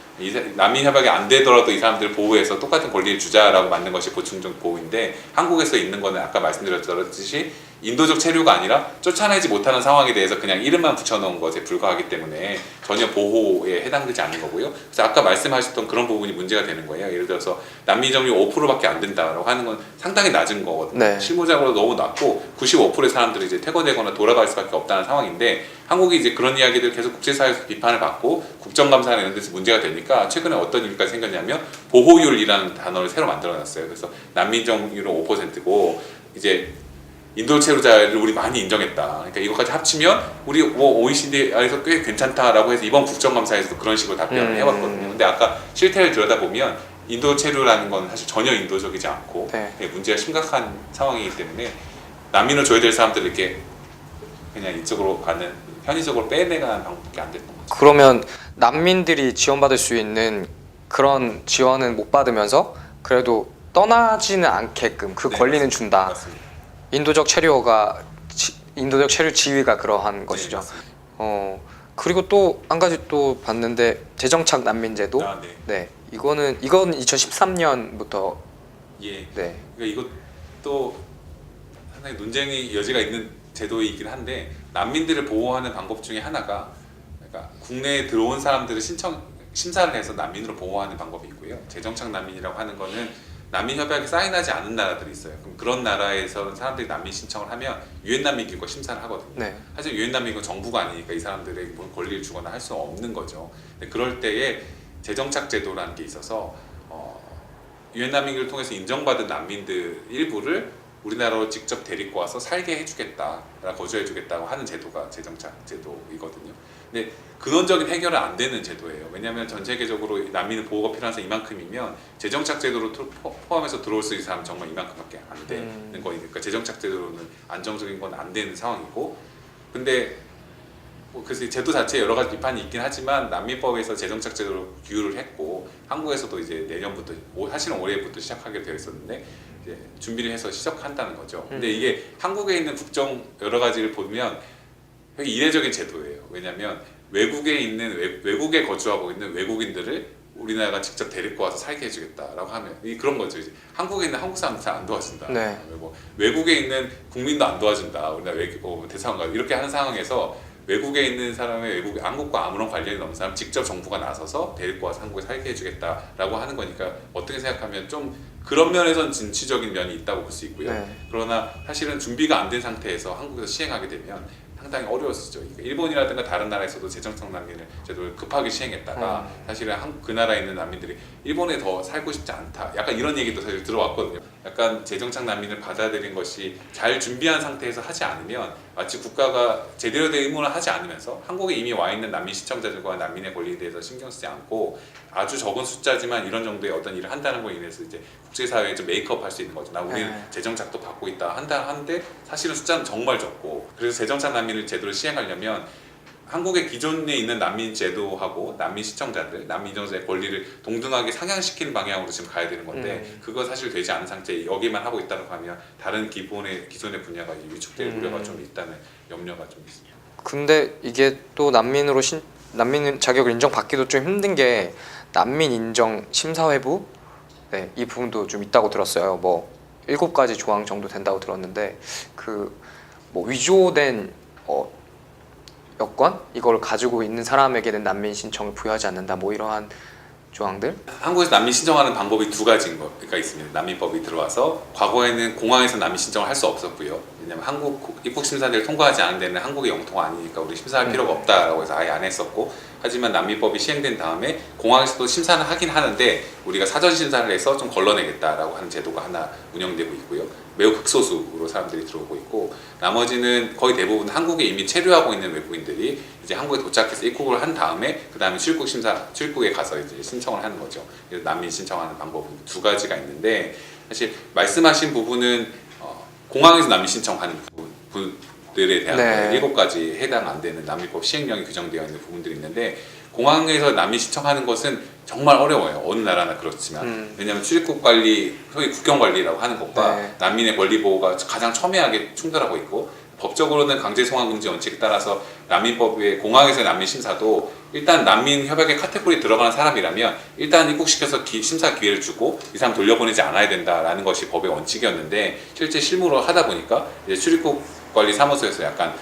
난민 협약이 안 되더라도 이 사람들을 보호해서 똑같은 권리를 주자라고 만든 것이 보충적 보호인데, 한국에서 있는 거는 아까 말씀드렸듯이 인도적 체류가 아니라 쫓아내지 못하는 상황에 대해서 그냥 이름만 붙여놓은 것에 불과하기 때문에 전혀 보호에 해당되지 않는 거고요. 그래서 아까 말씀하셨던 그런 부분이 문제가 되는 거예요. 예를 들어서 난민 점유 5%밖에 안 된다라고 하는 건 상당히 낮은 거거든요. 네. 실무적으로 너무 낮고 95%의 사람들이 이제 퇴거되거나 돌아갈 수밖에 없다는 상황인데, 한국이 이제 그런 이야기들 계속 국제사회에서 비판을 받고 국정감사나 이런 데서 문제가 되니까 최근에 어떤 일까지 생겼냐면 보호율이라는 단어를 새로 만들어놨어요. 그래서 난민 점유율은 5%고 이제 인도 체류자를 우리 많이 인정했다. 그러니까 이것까지 합치면 우리 OECD에서 꽤 괜찮다라고 해서 이번 국정감사에서도 그런 식으로 답변을 해왔거든요. 근데 아까 실태를 들여다보면 인도 체류라는 건 사실 전혀 인도적이지 않고 문제가 심각한 상황이기 때문에 난민을 줘야 될 사람들을 이렇게 그냥 이쪽으로 가는, 편의적으로 빼내가는 방법밖에 안 됐던 거죠. 그러면 난민들이 지원받을 수 있는 그런 지원은 못 받으면서 그래도 떠나지는 않게끔 그 네, 권리는 맞습니다. 준다. 맞습니다. 인도적 체류 지위가 그러한 것이죠. 맞습니다. 그리고 또 한 가지 또 봤는데 재정착 난민제도. 네. 이건 2013년부터 예. 네. 그러니까 이것도 상당히 논쟁의 여지가 있는 제도이긴 한데, 난민들을 보호하는 방법 중에 하나가, 그러니까 국내에 들어온 사람들을 심사를 해서 난민으로 보호하는 방법이 있고요. 재정착 난민이라고 하는 거는 난민 협약에 사인하지 않은 나라들이 있어요. 그럼 그런 나라에서 사람들이 난민 신청을 하면 유엔 난민기구가 심사를 하거든요. 네. 하지만 유엔 난민기구는 정부가 아니니까 이 사람들에게 뭐 권리를 주거나 할 수는 없는 거죠. 근데 그럴 때에 재정착 제도라는 게 있어서 유엔 난민기구를 통해서 인정받은 난민들 일부를 우리나라로 직접 데리고 와서 살게 해주겠다, 거주해주겠다고 하는 제도가 재정착 제도이거든요. 근데 근원적인 해결은 안 되는 제도예요. 왜냐하면 전 세계적으로 난민은 보호가 필요한 사람 이만큼이면 재정착 제도로 포함해서 들어올 수 있는 사람은 정말 이만큼밖에 안 되는 거니까 재정착 제도로는 안정적인 건 안 되는 상황이고, 근데 그래서 제도 자체에 여러 가지 비판이 있긴 하지만 난민법에서 재정착 제도로 규율을 했고, 한국에서도 이제 내년부터, 사실은 올해부터 시작하게 되어 있었는데 이제 준비를 해서 시작한다는 거죠. 근데 이게 한국에 있는 국정 여러 가지를 보면 되게 이례적인 제도예요. 왜냐하면 외국에 거주하고 있는 외국인들을 우리나라가 직접 데리고 와서 살게 해주겠다라고 하면 그런 거죠. 이제 한국에 있는 한국 사람들 안 도와준다. 네. 뭐 외국에 있는 국민도 안 도와준다. 우리나라 대사관과 이렇게 하는 상황에서 외국에 있는 사람의 한국과 아무런 관련이 없는 사람 직접 정부가 나서서 데리고 와서 한국에 살게 해주겠다라고 하는 거니까 어떻게 생각하면 좀 그런 면에선 진취적인 면이 있다고 볼 수 있고요. 네. 그러나 사실은 준비가 안 된 상태에서 한국에서 시행하게 되면 상당히 어려웠었죠. 그러니까 일본이라든가 다른 나라에서도 재정착 난민을 제도를 급하게 시행했다가 사실은 그 나라에 있는 난민들이 일본에 더 살고 싶지 않다. 약간 이런 얘기도 사실 들어왔거든요. 약간 재정착 난민을 받아들인 것이 잘 준비한 상태에서 하지 않으면 마치 국가가 제대로 된 의무를 하지 않으면서 한국에 이미 와 있는 난민 신청자들과 난민의 권리에 대해서 신경 쓰지 않고 아주 적은 숫자지만 이런 정도의 어떤 일을 한다는 거에 인해서 이제 국제사회에 좀 메이크업 할 수 있는 거죠. 우리는 재정착도 받고 있다 한데 사실은 숫자는 정말 적고, 그래서 재정착 난민을 제대로 시행하려면 한국의 기존에 있는 난민 제도하고 난민 신청자들, 난민 인정자의 권리를 동등하게 상향시키는 방향으로 지금 가야 되는 건데 그거 사실 되지 않은 상태에 여기만 하고 있다고 하면 다른 기존의 분야가 이제 위축될 우려가 좀 있다는 염려가 좀 있습니다. 근데 이게 또 난민 자격을 인정받기도 좀 힘든 게 난민 인정 심사회부 네, 이 부분도 좀 있다고 들었어요. 뭐 7가지 조항 정도 된다고 들었는데 그 뭐 위조된 여권 이걸 가지고 있는 사람에게는 난민 신청을 부여하지 않는다. 뭐 이러한 조항들. 한국에서 난민 신청하는 방법이 2가지가 있습니다. 난민법이 들어와서 과거에는 공항에서 난민 신청을 할 수 없었고요. 왜냐하면 한국 입국 심사를 통과하지 않은 데는 한국의 영토가 아니니까 우리 심사할 필요가 없다라고 해서 아예 안 했었고, 하지만 난민법이 시행된 다음에 공항에서도 심사는 하긴 하는데 우리가 사전 심사를 해서 좀 걸러내겠다라고 하는 제도가 하나 운영되고 있고요. 매우 극소수로 사람들이 들어오고 있고, 나머지는 거의 대부분 한국에 이미 체류하고 있는 외국인들이 이제 한국에 도착해서 입국을 한 다음에 그 다음에 출국에 가서 이제 신청을 하는 거죠. 그래서 난민 신청하는 방법은 2가지가 있는데, 사실 말씀하신 부분은 공항에서 난민 신청하는 부분들에 대한 네. 7가지 해당 안 되는 난민법 시행령이 규정되어 있는 부분들이 있는데, 공항에서 난민 신청하는 것은 정말 어려워요. 어느 나라나 그렇지만. 왜냐하면 출입국 관리, 소위 국경 관리라고 하는 것과 네. 난민의 권리 보호가 가장 첨예하게 충돌하고 있고, 법적으로는 강제 송환 금지 원칙에 따라서 난민법의 공항에서 난민 심사도 일단 난민 협약의 카테고리에 들어가는 사람이라면 일단 입국시켜서 심사 기회를 주고 이 사람 돌려보내지 않아야 된다라는 것이 법의 원칙이었는데, 실제 실무로 하다 보니까 이제 출입국 관리 사무소에서 약간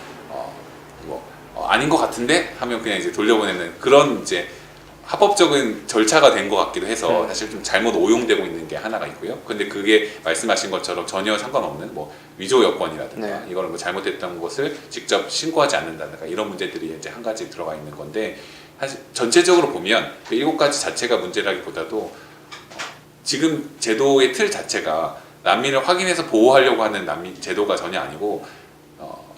아닌 것 같은데 하면 그냥 이제 돌려보내는 그런 이제 합법적인 절차가 된 것 같기도 해서 사실 좀 잘못 오용되고 있는 게 하나가 있고요. 근데 그게 말씀하신 것처럼 전혀 상관없는 뭐 위조 여권이라든가 네. 이걸 뭐 잘못했던 것을 직접 신고하지 않는다든가 이런 문제들이 이제 한 가지 들어가 있는 건데, 사실 전체적으로 보면 그 7가지 자체가 문제라기보다도 지금 제도의 틀 자체가 난민을 확인해서 보호하려고 하는 난민 제도가 전혀 아니고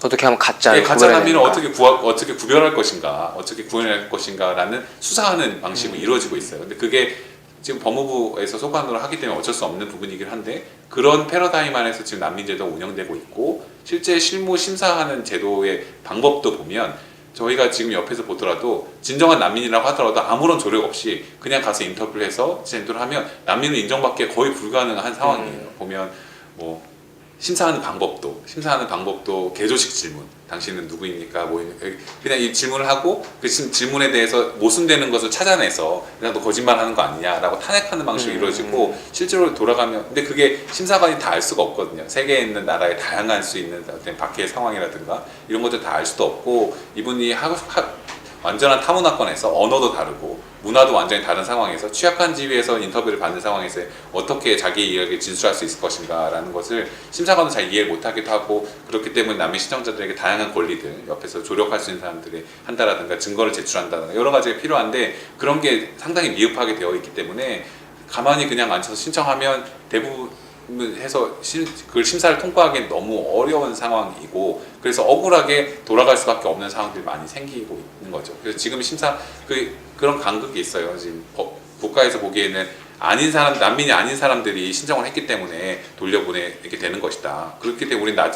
어떻게 하면 가짜를 가짜 난민을 구별해내는가. 어떻게 구별할 것인가, 어떻게 구현할 것인가라는 수사하는 방식으로 이루어지고 있어요. 근데 그게 지금 법무부에서 소관으로 하기 때문에 어쩔 수 없는 부분이긴 한데, 그런 패러다임 안에서 지금 난민 제도가 운영되고 있고, 실제 실무 심사하는 제도의 방법도 보면 저희가 지금 옆에서 보더라도 진정한 난민이라고 하더라도 아무런 조력 없이 그냥 가서 인터뷰를 해서 진도를 하면 난민을 인정받기에 거의 불가능한 상황이에요. 보면 뭐 심사하는 방법도 개조식 질문, 당신은 누구입니까? 뭐 그냥 이 질문을 하고 그 질문에 대해서 모순되는 것을 찾아내서 그냥 너 거짓말하는 거 아니냐라고 탄핵하는 방식으로 이루어지고, 실제로 돌아가면 근데 그게 심사관이 다 알 수가 없거든요. 세계에 있는 나라의 다양한 수 있는 어떤 박해의 상황이라든가 이런 것들 다 알 수도 없고, 이분이 완전한 타문화권에서 언어도 다르고 문화도 완전히 다른 상황에서 취약한 지위에서 인터뷰를 받는 상황에서 어떻게 자기 이야기를 진술할 수 있을 것인가 라는 것을 심사관은 잘 이해를 못하기도 하고, 그렇기 때문에 난민 신청자들에게 다양한 권리들, 옆에서 조력할 수 있는 사람들이 한다라든가 증거를 제출한다든가 여러 가지가 필요한데, 그런 게 상당히 미흡하게 되어 있기 때문에 가만히 그냥 앉아서 신청하면 대부분 해서 그걸 심사를 통과하기엔 너무 어려운 상황이고, 그래서 억울하게 돌아갈 수밖에 없는 상황들이 많이 생기고 있는 거죠. 그래서 지금 심사 그런 간극이 있어요. 지금 국가에서 보기에는 난민이 아닌 사람들이 신청을 했기 때문에 돌려보내게 되는 것이다. 그렇기 때문에 우리는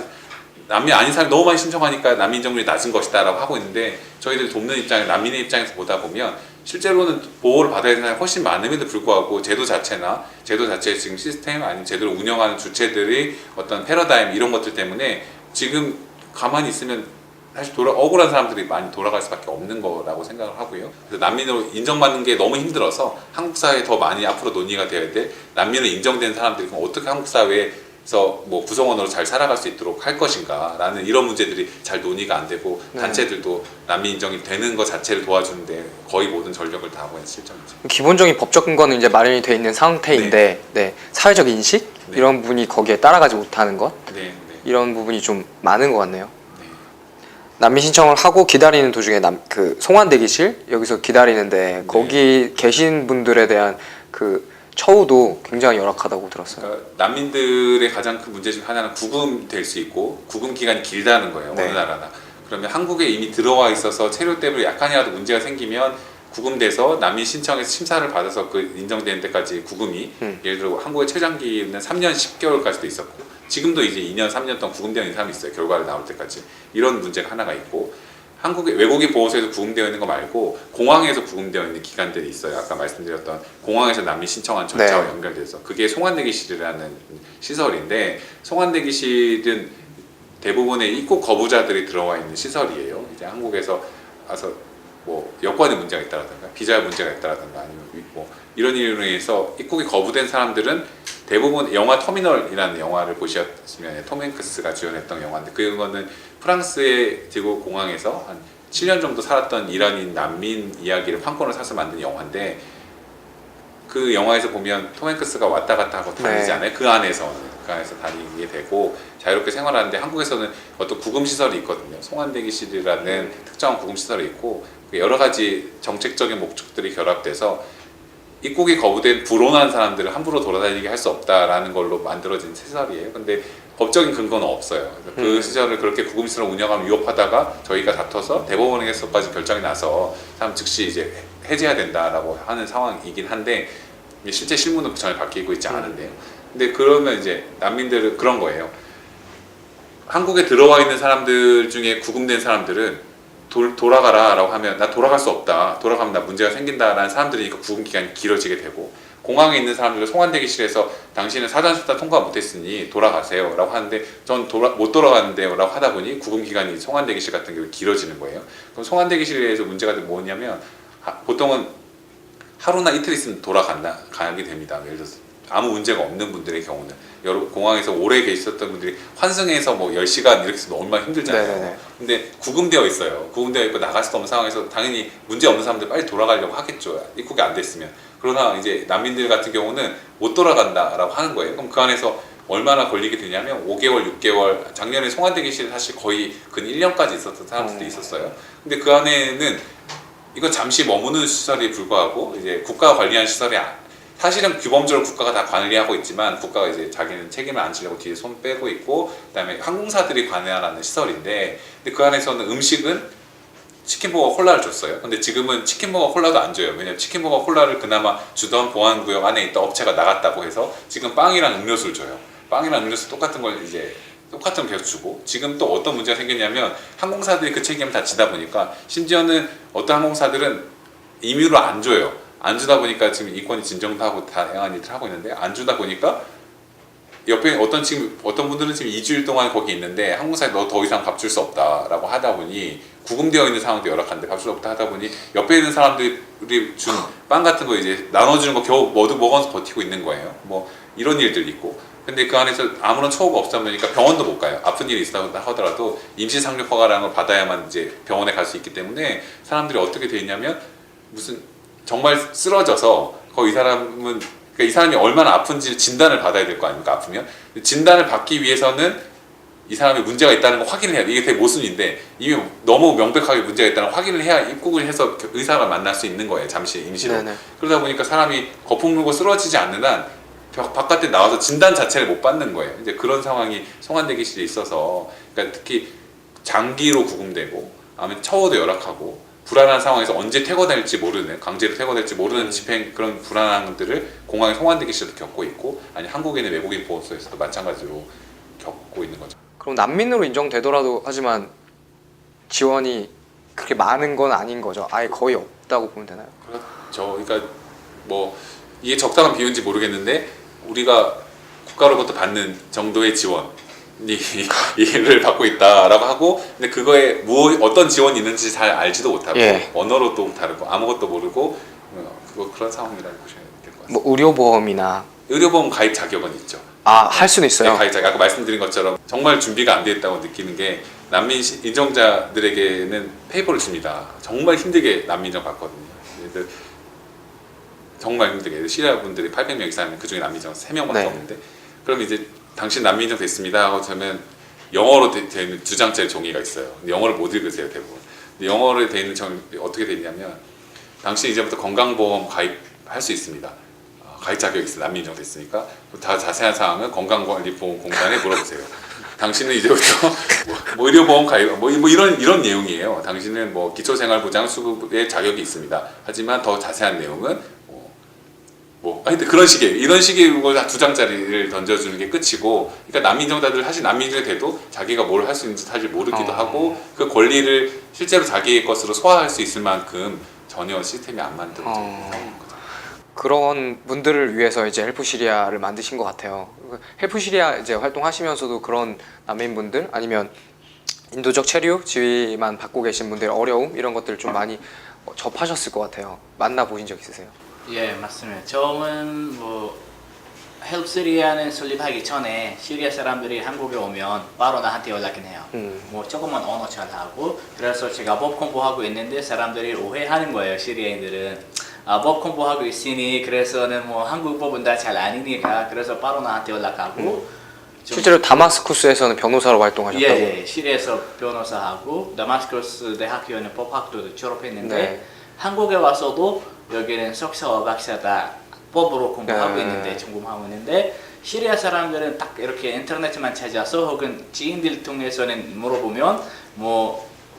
난민 아닌 사람이 너무 많이 신청하니까 난민 인정률이 낮은 것이다라고 하고 있는데, 저희들 돕는 입장에 난민의 입장에서 보다 보면 실제로는 보호를 받아야 되는 사람이 훨씬 많음에도 불구하고 제도 자체의 지금 시스템 아니면 제도를 운영하는 주체들의 어떤 패러다임 이런 것들 때문에 지금 가만히 있으면 사실 억울한 사람들이 많이 돌아갈 수밖에 없는 거라고 생각을 하고요. 그래서 난민으로 인정받는 게 너무 힘들어서 한국 사회에 더 많이 앞으로 논의가 되어야 돼. 난민으로 인정된 사람들이 그럼 어떻게 한국 사회에서 뭐 구성원으로 잘 살아갈 수 있도록 할 것인가라는 이런 문제들이 잘 논의가 안 되고, 단체들도 난민 인정이 되는 것 자체를 도와주는데 거의 모든 전력을 다하고 있는 실정이죠. 기본적인 법적 근거는 이제 마련이 돼 있는 상태인데 사회적 인식 이런 부분이 거기에 따라가지 못하는 것 이런 부분이 좀 많은 것 같네요. 난민 신청을 하고 기다리는 도중에 그 송환 대기실 여기서 기다리는데 거기 계신 분들에 대한 그 처우도 굉장히 열악하다고 들었어요. 그러니까 난민들의 가장 큰 문제 중 하나는 구금될 수 있고, 구금 기간이 길다는 거예요. 어느 나라나. 그러면 한국에 이미 들어와 있어서 체류 때문에 약간이라도 문제가 생기면 구금돼서 난민 신청에서 심사를 받아서 그 인정되는 데까지 구금이 예를 들어 한국의 최장기는 3년 10개월까지도 있었고, 지금도 이제 2년 3년 동안 구금되어 있는 사람이 있어요. 결과를 나올 때까지. 이런 문제가 하나가 있고, 한국의 외국인 보호소에서 구금되어 있는 거 말고 공항에서 구금되어 있는 기관들이 있어요. 아까 말씀드렸던 공항에서 난민 신청한 절차와 네. 연결돼서 그게 송환대기실이라는 시설인데 송환대기실은 대부분의 입국 거부자들이 들어와 있는 시설이에요. 이제 한국에서 와서 뭐 여권에 문제가 있다라든가 비자에 문제가 있다라든가 아니면 뭐 이런 이유로 인해서 입국이 거부된 사람들은 대부분 영화 터미널이라는 영화를 보셨으면 톰 행크스가 주연했던 영화인데 그거는 프랑스의 지구 공항에서 한 7년 정도 살았던 이란인 난민 이야기를 판권을 사서 만든 영화인데 그 영화에서 보면 톰 행크스가 왔다 갔다 하고 다니잖아요. 그 안에서 다니게 되고 자유롭게 생활하는데 한국에서는 어떤 구금 시설이 있거든요. 송환대기실이라는 특정한 구금 시설이 있고 여러 가지 정책적인 목적들이 결합돼서 입국이 거부된 불온한 사람들을 함부로 돌아다니게 할 수 없다라는 걸로 만들어진 시설이에요. 근데 법적인 근거는 없어요. 그 시설을 그렇게 구금시설을 운영하면 위협하다가 저희가 다퉈서 대법원에서까지 결정이 나서 사람 즉시 이제 해제해야 된다라고 하는 상황이긴 한데 실제 실무는 전혀 바뀌고 있지 않은데요. 근데 그러면 이제 난민들은 그런 거예요. 한국에 들어와 있는 사람들 중에 구금된 사람들은 돌아가라 라고 하면 나 돌아갈 수 없다, 돌아가면 나 문제가 생긴다라는 사람들이니까 구금 기간이 길어지게 되고 공항에 있는 사람들을 송환대기실에서 당신은 사전수사 통과 못했으니 돌아가세요 라고 하는데 전 못 돌아가는데요 라고 하다 보니 구금 기간이 송환대기실 같은 경우 길어지는 거예요. 그럼 송환대기실에서 문제가 뭐냐면 보통은 하루나 이틀 있으면 가게 됩니다. 예를 들어서 아무 문제가 없는 분들의 경우는 여러 공항에서 오래 계셨던 분들이 환승해서 뭐 10시간 이렇게 있으면 얼마나 힘들잖아요. 네네네. 근데 구금되어 있어요. 구금되어 있고 나갈 수도 없는 상황에서 당연히 문제 없는 사람들 빨리 돌아가려고 하겠죠. 입국이 안 됐으면. 그러나 이제 난민들 같은 경우는 못 돌아간다라고 하는 거예요. 그럼 그 안에서 얼마나 걸리게 되냐면 5개월, 6개월, 작년에 송환대기실 사실 거의 근 1년까지 있었던 사람들도 있었어요. 근데 그 안에는 이건 잠시 머무는 시설에 불과하고 이제 국가가 관리하는 시설이 사실은 규범적으로 국가가 다 관리하고 있지만 국가가 이제 자기는 책임을 안 지려고 뒤에 손 빼고 있고 그다음에 항공사들이 관여하는 시설인데 근데 그 안에서는 음식은 치킨버거 콜라를 줬어요. 근데 지금은 치킨버거 콜라도 안 줘요. 왜냐면 치킨버거 콜라를 그나마 주던 보안구역 안에 있던 업체가 나갔다고 해서 지금 빵이랑 음료수를 줘요. 빵이랑 음료수 똑같은 걸 이제 똑같은 거 계속 주고 지금 또 어떤 문제가 생겼냐면 항공사들이 그 책임을 다 지다 보니까 심지어는 어떤 항공사들은 임의로 안 줘요. 안 주다 보니까 지금 이권이 진정도 하고 다양한 일을 하고 있는데 안 주다 보니까 옆에 어떤 분들은 지금 2주일 동안 거기 있는데 항공사에 너 더 이상 밥 줄 수 없다라고 하다 보니 구금되어 있는 상황도 열악한데 밥 줄 수 없다 하다 보니 옆에 있는 사람들이 준 빵 같은 거 이제 나눠주는 거 겨우 모두 먹어서 버티고 있는 거예요. 뭐 이런 일들이 있고 근데 그 안에서 아무런 처우가 없다 보니까 병원도 못 가요. 아픈 일이 있다 하더라도 임시 상륙 허가라는 걸 받아야만 이제 병원에 갈 수 있기 때문에 사람들이 어떻게 돼 있냐면 무슨 정말 쓰러져서 거의 이 사람은 그러니까 이 사람이 얼마나 아픈지 진단을 받아야 될 거 아닙니까? 아프면 진단을 받기 위해서는 이 사람이 문제가 있다는 걸 확인을 해야 돼. 이게 되게 모순인데 이미 너무 명백하게 문제가 있다는 걸 확인을 해야 입국을 해서 의사가 만날 수 있는 거예요. 잠시 임시로. 네네. 그러다 그러다 보니까 사람이 거품 물고 쓰러지지 않는 한 바깥에 나와서 진단 자체를 못 받는 거예요. 이제 그런 상황이 송환대기실에 있어서 그러니까 특히 장기로 구금되고 아니면 처우도 열악하고 불안한 상황에서 언제 퇴거될지 모르는 강제로 퇴거될지 모르는 집행 그런 불안한 것들을 공항에 송환대기실도 겪고 있고 아니 한국에 있는 외국인 보호소에서도 마찬가지로 겪고 있는 거죠. 그럼 난민으로 인정되더라도 하지만 지원이 그렇게 많은 건 아닌 거죠. 아예 거의 없다고 보면 되나요? 그렇죠. 그러니까 뭐 이게 적당한 비율인지 모르겠는데 우리가 국가로부터 받는 정도의 지원이 이를 받고 있다라고 하고 근데 그거에 어떤 지원이 있는지 잘 알지도 못하고 예. 언어로 또 다르고 아무것도 모르고 그런 상황이라고 보시면 될 것 같습니다. 뭐 의료보험이나 의료보험 가입 자격은 있죠. 할 수는 있어요. 네, 가입 자격. 아까 말씀드린 것처럼 정말 준비가 안 돼 있다고 느끼는 게 난민 인정자들에게는 페이퍼를 줍니다. 정말 힘들게 난민 인정 받거든요. 얘들 정말 힘들게 시리아 분들이 800명 이상이면 그중에 난민 인정 3명밖에 네. 없는데 그럼 이제 당신 난민 인정 됐습니다 하고 저는 영어로 된 2장짜리 종이가 있어요. 근데 영어를 못 읽으세요 대부분. 근데 영어로 돼 있는 종이 어떻게 돼 있냐면 당신 이제부터 건강보험 가입할 수 있습니다. 가입 자격이 있어 난민 인정 됐으니까 다 자세한 사항은 건강관리보험공단에 물어보세요. 당신은 이제부터 뭐 의료보험 가입 뭐 이런 내용이에요. 당신은 뭐 기초생활보장 수급의 자격이 있습니다. 하지만 더 자세한 내용은 하여튼 그런 식이에요. 이런 식이고 두 장짜리를 던져주는 게 끝이고, 그러니까 난민정다들 사실 난민이 돼도 자기가 뭘 할 수 있는지 사실 모르기도 하고, 그 권리를 실제로 자기의 것으로 소화할 수 있을 만큼 전혀 시스템이 안 만들어져 있는 상황인 거죠. 그런 분들을 위해서 이제 헬프 시리아를 만드신 것 같아요. 헬프 시리아 이제 활동하시면서도 그런 난민분들 아니면 인도적 체류 지위만 받고 계신 분들의 어려움 이런 것들을 좀 많이 접하셨을 것 같아요. 만나 보신 적 있으세요? 예, 맞습니다. 처음은 헬프 시리아는 설립하기 전에 시리아 사람들이 한국에 오면 바로 나한테 연락해요. 조금만 언어 잘하고, 그래서 제가 법 공부하고 있는데 사람들이 오해하는 거예요. 시리아인들은 법 공부하고 있으니 그래서는 한국 법은 다 잘 아니니까 그래서 바로 나한테 연락하고. 실제로 다마스쿠스에서는 변호사로 활동하셨다고? 예, 시리아에서 변호사하고 다마스커스 대학교는 법학도 졸업했는데 네. 한국에 와서도 여기는 석사와 박사 다 법으로 공부하고 있는데 전공하고 있는데, 시리아 사람들은 딱 이렇게 인터넷만 찾아서 혹은 지인들 통해서는 물어보면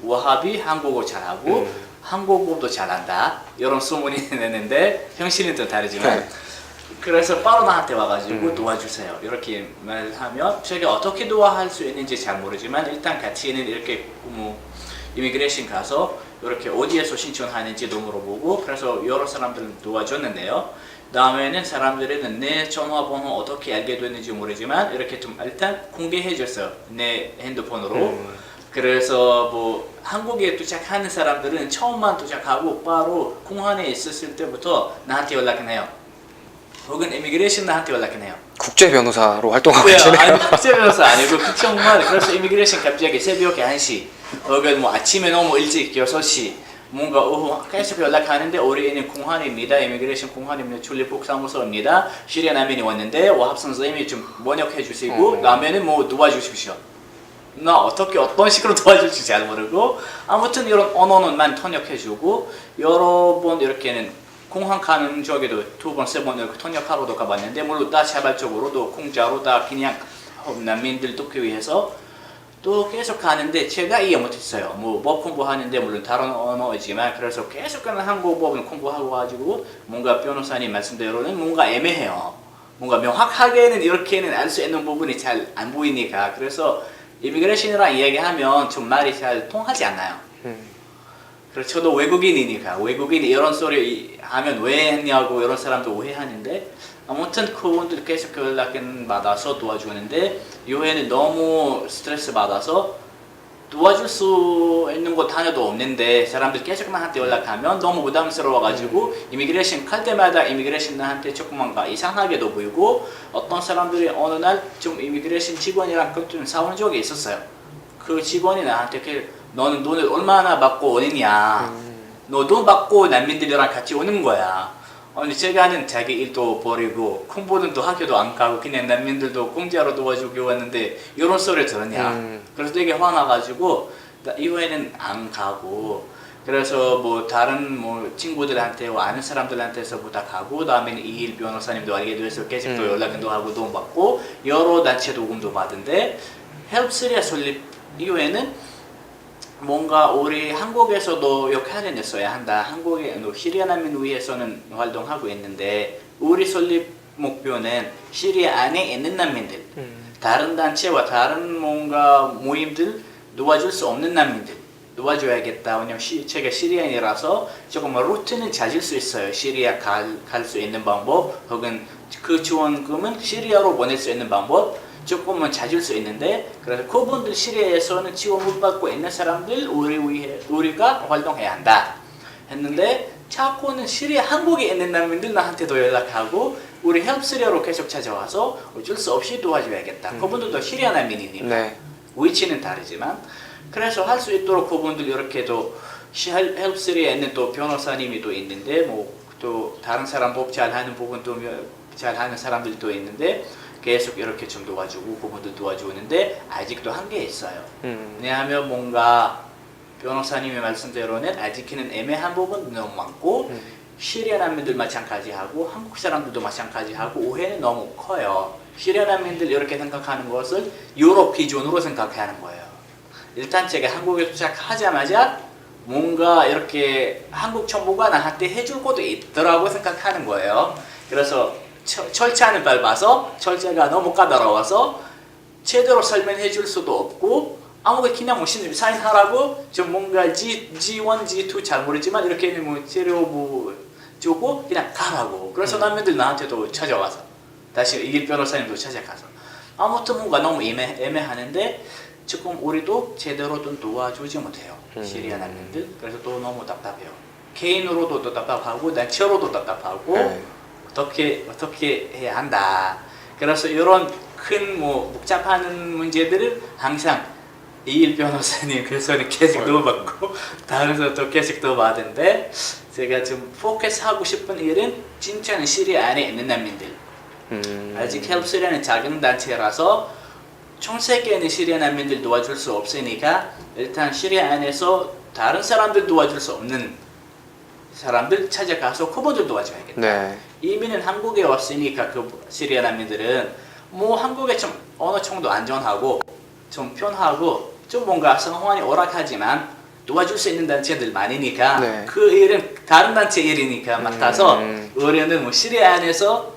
와하비 한국어 잘하고 한국어도 잘한다 이런 소문이 내는데 현실은 좀 다르지만 그래서 바로 나한테 와가지고 도와주세요 이렇게 말하면 제가 어떻게 도와할 수 있는지 잘 모르지만 일단 같이는 이렇게 이미그레이션 가서 이렇게 어디에서 신청하는지도 물어보고 그래서 여러 사람들을 도와줬는데요. 다음에는 사람들은 내 전화번호 어떻게 알게 됐는지 모르지만 이렇게 좀 일단 공개해 줬어요. 내 핸드폰으로. 그래서 한국에 도착하는 사람들은 처음만 도착하고 바로 공항에 있었을 때부터 나한테 연락해요. 혹은 이미그레이션 나한테 연락해요. 국제 변호사로 활동하고 계시네요. 아니, 국제 변호사 아니고 정말 그래서 이미그레이션 갑자기 새벽에 1시 혹은 아침에 너무 일찍 6시 뭔가 오후 계속 연락하는데 우리는 공항입니다. 이미그레이션 공항입니다. 출입국사무소입니다. 시리아 난민이 왔는데 와합 선생님이 좀 번역해 주시고 라면은 도와주십시오. 나 어떤 식으로 도와줄지 잘 모르고 아무튼 이런 언어는만 통역해 주고 여러 번 이렇게는 공항 가는 적에도 2번, 3번 이렇게 통역하러도 가봤는데 물론 다 자발적으로도 공짜로 다 그냥 난민들 돕기 위해서 또 계속 가는데 제가 이해 못했어요. 법 공부하는데 물론 다른 언어이지만 그래서 계속 한국법을 공부하고 가지고 뭔가 변호사님 말씀대로는 뭔가 애매해요. 뭔가 명확하게는 이렇게는 알 수 있는 부분이 잘 안 보이니까 그래서 이미그레이션이랑 이야기하면 좀 말이 잘 통하지 않나요? 그래서 저도 외국인이니까 외국인이 이런 소리 하면 왜 했냐고 이런 사람도 오해하는데 아무튼 그분들 계속 연락은 받아서 도와주는데 요해는 너무 스트레스 받아서 도와줄 수 있는 곳 하나도 없는데 사람들 계속 나한테 연락하면 너무 부담스러워가지고 이미그레이션 갈 때마다 이미그레이션 나한테 조금만 이상하게도 보이고 어떤 사람들이 어느 날 좀 이미그레이션 직원이랑 좀 싸운 적이 있었어요. 그 직원이 나한테 너는 돈을 얼마나 받고 오느냐 너 돈 받고 난민들이랑 같이 오는 거야. 아니 제가는 자기 일도 버리고 공부는 또 학교도 안 가고 그냥 난민들도 공짜로 도와주기 왔는데 이런 소리를 들었냐. 그래서 되게 화나가지고 이후에는 안 가고 그래서 다른 친구들한테 아는 사람들한테서부터 가고 다음에는 이일 변호사님도 알게 돼서 계속 또 연락도 하고 돈 받고 여러 단체 도움도 받은데 헬프 시리아 설립 이후에는 뭔가 우리 한국에서도 역할을 했어야 한다. 한국의 시리아 난민 위해서는 활동하고 있는데 우리 설립 목표는 시리아 안에 있는 난민들, 다른 단체와 다른 뭔가 모임들 도와줄 수 없는 난민들 도와줘야겠다. 왜냐면 제가 시리아인이라서 조금 루트는 찾을 수 있어요. 시리아 갈 수 있는 방법 혹은 그 지원금은 시리아로 보낼 수 있는 방법 조금은 찾을 수 있는데 그래서 그분들 시리아에서는 지원 못 받고 있는 사람들 우리가 활동해야 한다 했는데 자꾸는 시리아 한국에 있는 난민들 나한테도 연락하고 우리 헬프 시리아로 계속 찾아와서 어쩔 수 없이 도와줘야겠다. 그분들도 시리아 난민이니까 네. 위치는 다르지만 그래서 할 수 있도록 그분들 이렇게도 헬프 시리아에 있는 또 변호사님이 또 있는데 또 다른 사람 법 잘하는 부분도 잘하는 사람들도 있는데 계속 이렇게 좀 도와주고 그분들 도와주는데 아직도 한계가 있어요. 왜냐하면 뭔가 변호사님의 말씀대로는 아직은 애매한 부분도 너무 많고 시리아 난민들 마찬가지하고 한국 사람들도 마찬가지하고 오해는 너무 커요. 시리아 난민들 이렇게 생각하는 것을 유럽 기준으로 생각하는 거예요. 일단 제가 한국에 도착하자마자 뭔가 이렇게 한국 정부가 나한테 해줄 것도 있더라고 생각하는 거예요. 그래서 절차는 밟아서 절차가 너무 까다로워서 제대로 설명해 줄 수도 없고 아무것도 그냥 뭐 사인하라고 좀 뭔가 G1, G2 잘 모르지만 이렇게 뭐 재료부 주고 그냥 가라고. 그래서 남편들 나한테도 찾아와서 다시 이길 변호사님도 찾아가서 아무튼 뭔가 너무 애매하는데 지금 우리도 제대로 좀 도와주지 못해요. 시리아 난민들. 그래서 또 너무 답답해요. 개인으로도 또 답답하고 단체로도 답답하고 네. 어떻게 해야 한다. 그래서 이런 큰 뭐 복잡한 문제들을 항상 이일 변호사님 그래서 계속 도와받고 다른서 또 계속 도와받는데 제가 좀 포커스하고 싶은 일은 진짜는 시리아 안에 있는 난민들. 아직 헬프시리아는 작은 단체라서 전 세계에 있는 시리아 난민들 도와줄 수 없으니까 일단 시리아 안에서 다른 사람들 도와줄 수 없는 사람들 찾아가서 그분들 도와줘야겠다. 네. 이민은 한국에 왔으니까 그 시리아 난민들은 뭐 한국에 좀 어느 정도 안전하고 좀 편하고 좀 뭔가 상황이 오락하지만 도와줄 수 있는 단체들 많으니까 네. 그 일은 다른 단체 일이니까 맡아서 우리는 뭐 시리아 안에서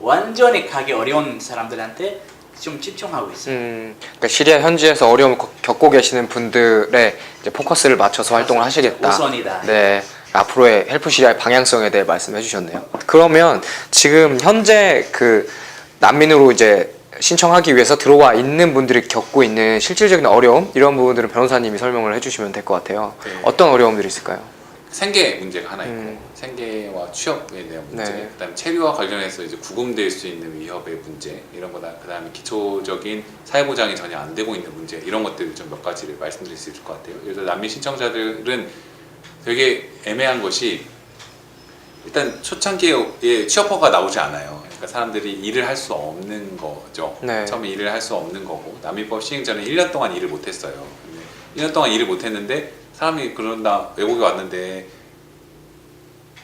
완전히 가기 어려운 사람들한테 좀 집중하고 있어요. 그러니까 시리아 현지에서 어려움을 겪고 계시는 분들의 이제 포커스를 맞춰서 활동을 하시겠다. 우선이다. 네. 앞으로의 헬프 시리아의 방향성에 대해 말씀해 주셨네요. 그러면 지금 현재 그 난민으로 이제 신청하기 위해서 들어와 있는 분들이 겪고 있는 실질적인 어려움 이런 부분들은 변호사님이 설명을 해주시면 될 것 같아요. 네. 어떤 어려움들이 있을까요? 생계 문제가 하나 있고 생계와 취업에 대한 문제, 네. 그다음에 체류와 관련해서 이제 구금될 수 있는 위협의 문제 이런 거다. 그다음에 기초적인 사회 보장이 전혀 안 되고 있는 문제 이런 것들을 좀 몇 가지를 말씀드릴 수 있을 것 같아요. 그래서 난민 신청자들은 되게 애매한 것이 일단 초창기에 취업허가 나오지 않아요. 그러니까 사람들이 일을 할 수 없는 거죠. 네. 처음에 일을 할 수 없는 거고 난민법 시행 전에 1년 동안 일을 못했어요. 1년 동안 일을 못했는데 사람이 그런다 외국에 왔는데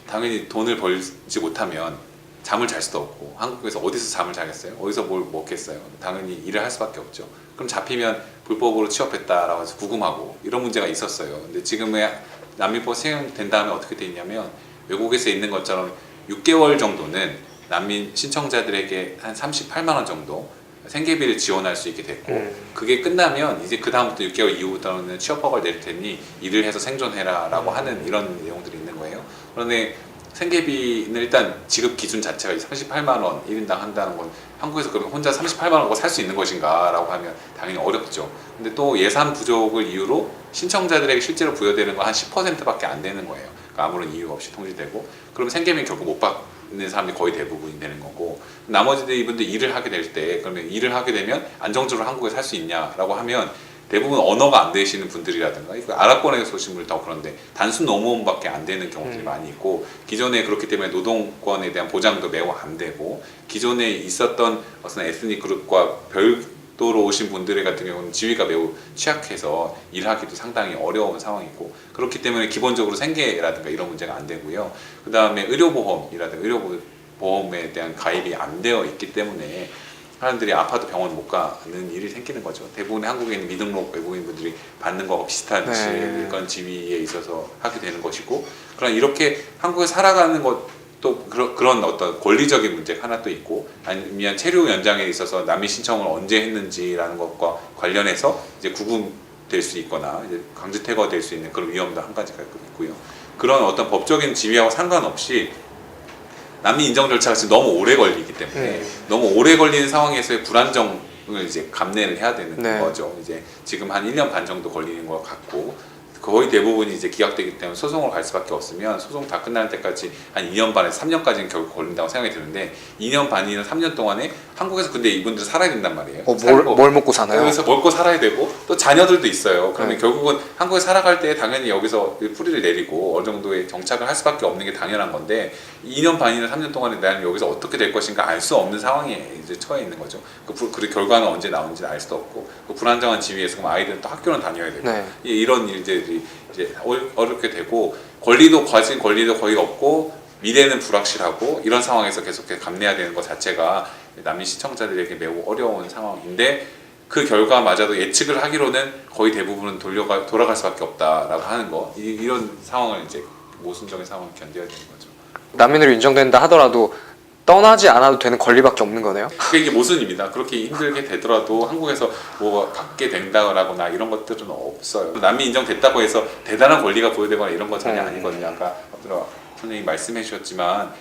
당연히 돈을 벌지 못하면 잠을 잘 수도 없고 한국에서 어디서 잠을 자겠어요? 어디서 뭘 먹겠어요? 당연히 일을 할 수밖에 없죠. 그럼 잡히면 불법으로 취업했다라고 해서 구금하고 이런 문제가 있었어요. 근데 지금의 난민법 시행된 다음에 어떻게 돼 있냐면 외국에서 있는 것처럼 6개월 정도는 난민 신청자들에게 한 38만 원 정도 생계비를 지원할 수 있게 됐고 그게 끝나면 이제 그 다음부터 6개월 이후부터는 취업허가를 내릴 테니 일을 해서 생존해라라고 하는 이런 내용들이 있는 거예요. 그런데 생계비는 일단 지급 기준 자체가 38만 원 1인당 한다는 건 한국에서 그러면 혼자 38만 원 살 수 있는 것인가 라고 하면 당연히 어렵죠. 근데 또 예산 부족을 이유로 신청자들에게 실제로 부여되는 건 한 10%밖에 안 되는 거예요. 그러니까 아무런 이유 없이 통지되고 그러면 생계비는 결국 못 받는 사람들이 거의 대부분이 되는 거고 나머지 이분들 일을 하게 될 때 그러면 일을 하게 되면 안정적으로 한국에 살 수 있냐라고 하면 대부분 언어가 안 되시는 분들이라든가 아랍권에서 오신 분들 더 그런데 단순 노무원밖에 안 되는 경우들이 많이 있고 기존에 그렇기 때문에 노동권에 대한 보장도 매우 안 되고 기존에 있었던 어떤 에스닉 그룹과 별도로 오신 분들 같은 경우는 지위가 매우 취약해서 일하기도 상당히 어려운 상황이고 그렇기 때문에 기본적으로 생계라든가 이런 문제가 안 되고요. 그 다음에 의료보험이라든가 의료보험에 대한 가입이 안 되어 있기 때문에 사람들이 아파도 병원 못 가는 일이 생기는 거죠. 대부분의 한국에 있는 미등록 외국인분들이 받는 거와 비슷한 그런 지위에 있어서 하게 되는 것이고 그런 이렇게 한국에 살아가는 것도 그런 어떤 권리적인 문제가 하나 또 있고 아니면 체류 연장에 있어서 난민 신청을 언제 했는지라는 것과 관련해서 이제 구금될 수 있거나 이제 강제 퇴거될 수 있는 그런 위험도 한 가지가 있고요. 그런 어떤 법적인 지위하고 상관없이 난민 인정 절차가 지금 너무 오래 걸리기 때문에 너무 오래 걸리는 상황에서의 불안정을 이제 감내를 해야 되는 거죠. 이제 지금 한 1년 반 정도 걸리는 것 같고 거의 대부분이 이제 기각되기 때문에 소송을 갈 수밖에 없으면 소송 다 끝날 때까지 한 2년 반에서 3년까지는 결국 걸린다고 생각이 드는데 2년 반이나 3년 동안에 한국에서 근데 이분들은 살아야 된단 말이에요. 뭘 먹고 사나요? 여기서 먹고 살아야 되고 또 자녀들도 있어요. 그러면 결국은 한국에 살아갈 때 당연히 여기서 뿌리를 내리고 어느 정도의 정착을 할 수밖에 없는 게 당연한 건데 2년 반이나 3년 동안에 나는 여기서 어떻게 될 것인가 알 수 없는 상황에 이제 처해 있는 거죠. 그 결과는 언제 나오는지는 알 수도 없고 그 불안정한 지위에서 그럼 아이들은 또 학교는 다녀야 되고 이런 일들이 이제 어렵게 되고 가진 권리도 거의 없고 미래는 불확실하고 이런 상황에서 계속 감내해야 되는 것 자체가 난민 신청자들에게 매우 어려운 상황인데 그 결과마저도 예측을 하기로는 거의 대부분은 돌아갈 수밖에 없다라고 하는 거 이런 상황을 이제 모순적인 상황을 견뎌야 되는 거죠. 난민으로 인정된다 하더라도 떠나지 않아도 되는 권리밖에 없는 거네요. 그게 이게 모순입니다. 그렇게 힘들게 되더라도 한국에서 뭐 갖게 된다거나 이런 것들은 없어요. 난민 인정됐다고 해서 대단한 권리가 보여되거나 이런 건 전혀 아니거든요. 아까 선생님이 말씀해 주셨지만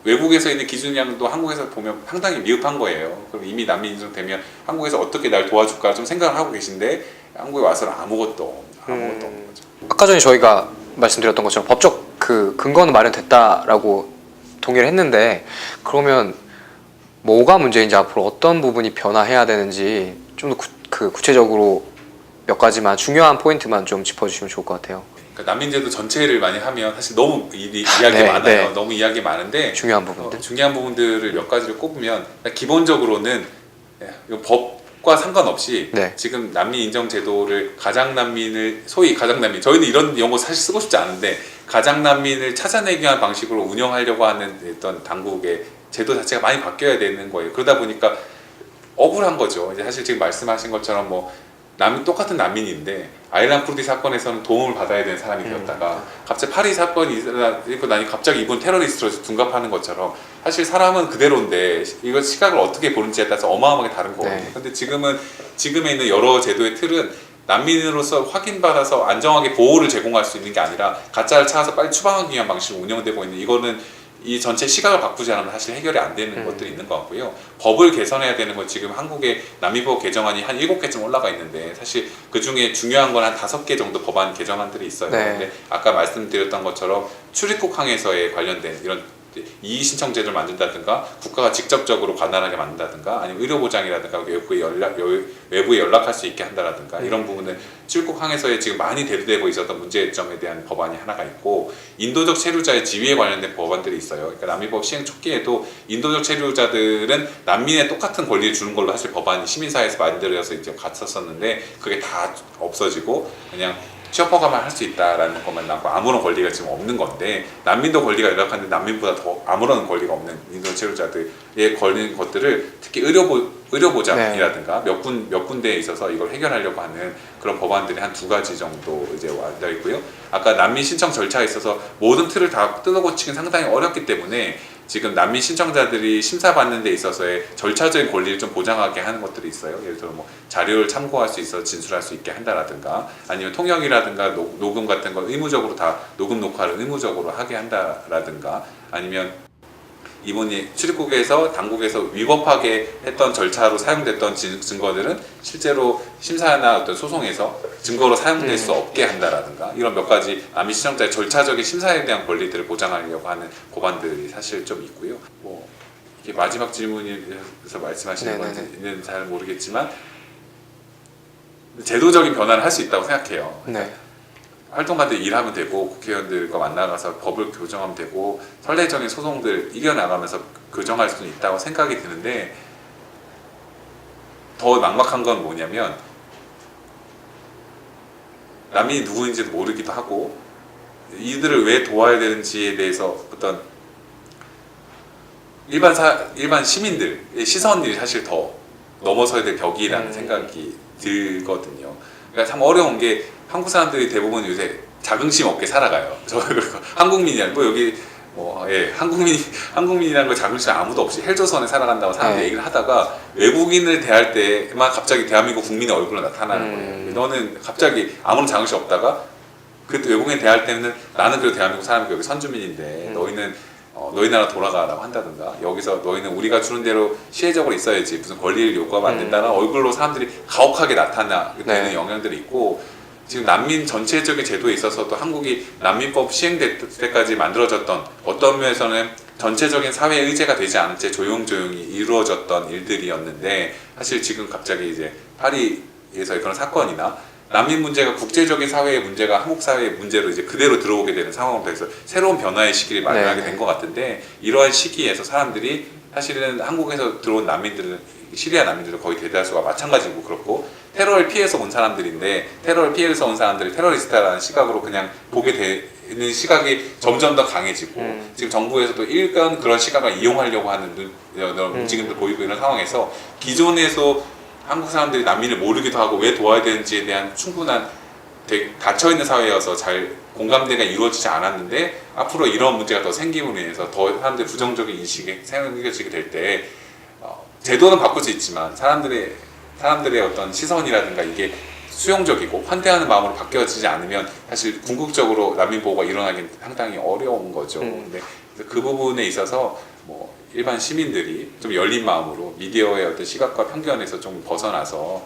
외국에서 있는 기준량도 한국에서 보면 상당히 미흡한 거예요. 그럼 이미 난민 인정되면 한국에서 어떻게 날 도와줄까 좀 생각을 하고 계신데 한국에 와서는 아무것도 없는 거죠. 아까 전에 저희가 말씀드렸던 것처럼 법적 그 근거는 마련됐다라고 동의를 했는데 그러면 뭐가 문제인지 앞으로 어떤 부분이 변화해야 되는지 좀 더 구체적으로 몇 가지만 중요한 포인트만 좀 짚어주시면 좋을 것 같아요. 그러니까 난민제도 전체를 많이 하면 사실 너무 이야기 네, 많아요. 네. 너무 이야기 많은데 중요한 부분들. 중요한 부분들을 몇 가지를 꼽으면 기본적으로는 이 법과 상관없이 네. 지금 난민 인정 제도를 가장 난민을 소위 가장 난민 저희는 이런 용어 사실 쓰고 싶지 않은데 가장 난민을 찾아내기 위한 방식으로 운영하려고 하는 어떤 당국의 제도 자체가 많이 바뀌어야 되는 거예요. 그러다 보니까 억울한 거죠. 이제 사실 지금 말씀하신 것처럼 뭐 똑같은 난민인데 아일란 쿠르디 사건에서는 도움을 받아야 되는 사람이 되었다가 갑자기 파리 사건이 일어나고 나니 갑자기 이분 테러리스트로 둔갑하는 것처럼 사실 사람은 그대로인데 이거 시각을 어떻게 보는지에 따라서 어마어마하게 다른 거거든요. 네. 근데 지금에 있는 여러 제도의 틀은 난민으로서 확인받아서 안정하게 보호를 제공할 수 있는 게 아니라 가짜를 찾아서 빨리 추방하기 위한 방식으로 운영되고 있는 이거는 이 전체 시각을 바꾸지 않으면 사실 해결이 안 되는 것들이 있는 것 같고요. 법을 개선해야 되는 건 지금 한국의 난민법 개정안이 한 7개쯤 올라가 있는데 사실 그 중에 중요한 건 한 5개 정도 법안 개정안들이 있어요. 네. 근데 아까 말씀드렸던 것처럼 출입국 항해서에 관련된 이런 이의 신청제를 만든다든가 국가가 직접적으로 관할하게 만든다든가 아니면 의료보장이라든가 외부에 연락할 수 있게 한다라든가 이런 부분은 출국 항해서에 지금 많이 대두되고 있었던 문제점에 대한 법안이 하나가 있고 인도적 체류자의 지위에 관련된 법안들이 있어요. 그러니까 난민법 시행 초기에도 인도적 체류자들은 난민의 똑같은 권리를 주는 걸로 사실 법안이 시민사회에서 만들어져서 이제 갔었었는데 그게 다 없어지고 그냥 취업허가만 할 수 있다라는 것만 남고 아무런 권리가 지금 없는 건데 난민도 권리가 열악한데 난민보다 더 아무런 권리가 없는 인도 체류자들에 걸리는 것들을 특히 의료보장이라든가 몇 군데에 있어서 이걸 해결하려고 하는 그런 법안들이 한 2가지 정도 이제 완려 있고요. 아까 난민 신청 절차에 있어서 모든 틀을 다 뜯어고치긴 상당히 어렵기 때문에 지금 난민 신청자들이 심사받는 데 있어서의 절차적인 권리를 좀 보장하게 하는 것들이 있어요. 예를 들어 뭐 자료를 참고할 수 있어 진술할 수 있게 한다라든가 아니면 통역이라든가 녹음 같은 걸 의무적으로 다 녹음 녹화를 의무적으로 하게 한다라든가 아니면 이분이 출입국에서 당국에서 위법하게 했던 절차로 사용됐던 증거들은 실제로 심사나 어떤 소송에서 증거로 사용될 수 없게 한다라든가 이런 몇 가지 난민 신청자의 절차적인 심사에 대한 권리들을 보장하려고 하는 법안들이 사실 좀 있고요. 뭐 이게 마지막 질문에서 말씀하시는 건지는 잘 모르겠지만 제도적인 변화를 할 수 있다고 생각해요. 네. 활동가들 일하면 되고 국회의원들과 만나가서 법을 교정하면 되고 선례적인 소송들 이겨나가면서 교정할 수는 있다고 생각이 드는데 더 막막한 건 뭐냐면 난민이 누구인지도 모르기도 하고 이들을 왜 도와야 되는지에 대해서 어떤 일반 시민들의 시선이 사실 더 넘어서야 될 벽이라는 생각이 들거든요. 그러니까 참 어려운 게 한국 사람들이 대부분 요새 자긍심 없게 살아가요. 저 한국민이야. 뭐 여기 한국민이라는 거 자긍심 아무도 없이 헬조선에 살아간다고 사람들이 얘기를 하다가 외국인을 대할 때만 갑자기 대한민국 국민의 얼굴로 나타나는 거예요. 너는 갑자기 아무런 자긍심 없다가 그 외국인 대할 때는 나는 그래도 대한민국 사람이고 여기 선주민인데 너희는 너희 나라 돌아가라고 한다든가 여기서 너희는 우리가 주는 대로 시혜적으로 있어야지 무슨 권리를 요구하면 안 된다는 얼굴로 사람들이 가혹하게 나타나게 되는 영향들이 있고 지금 난민 전체적인 제도에 있어서도 한국이 난민법 시행될 때까지 만들어졌던 어떤 면에서는 전체적인 사회 의제가 되지 않은 채 조용조용히 이루어졌던 일들이었는데 사실 지금 갑자기 이제 파리에서의 그런 사건이나 난민 문제가 국제적인 사회의 문제가 한국 사회의 문제로 이제 그대로 들어오게 되는 상황으로 돼서 새로운 변화의 시기를 마련하게 된 것 같은데 이러한 시기에서 사람들이 사실은 한국에서 들어온 난민들은 시리아 난민들도 거의 대다수가 마찬가지고 그렇고 테러를 피해서 온 사람들인데 테러를 피해서 온 사람들이 테러리스트라는 시각으로 그냥 보게 되는 시각이 점점 더 강해지고 지금 정부에서도 일간 그런 시각을 이용하려고 하는 움직임도 보이고 이런 상황에서 기존에서 한국 사람들이 난민을 모르기도 하고 왜 도와야 되는지에 대한 충분한 되게 닫혀있는 사회여서 잘 공감대가 이루어지지 않았는데 앞으로 이런 문제가 더 생김으로 인해서 더 사람들의 부정적인 인식이 생겨지게 될 때 제도는 바꿀 수 있지만 사람들의 어떤 시선이라든가 이게 수용적이고 환대하는 마음으로 바뀌어지지 않으면 사실 궁극적으로 난민 보호가 일어나기는 상당히 어려운 거죠. 근데 그 부분에 있어서 뭐 일반 시민들이 좀 열린 마음으로 미디어의 어떤 시각과 편견에서 좀 벗어나서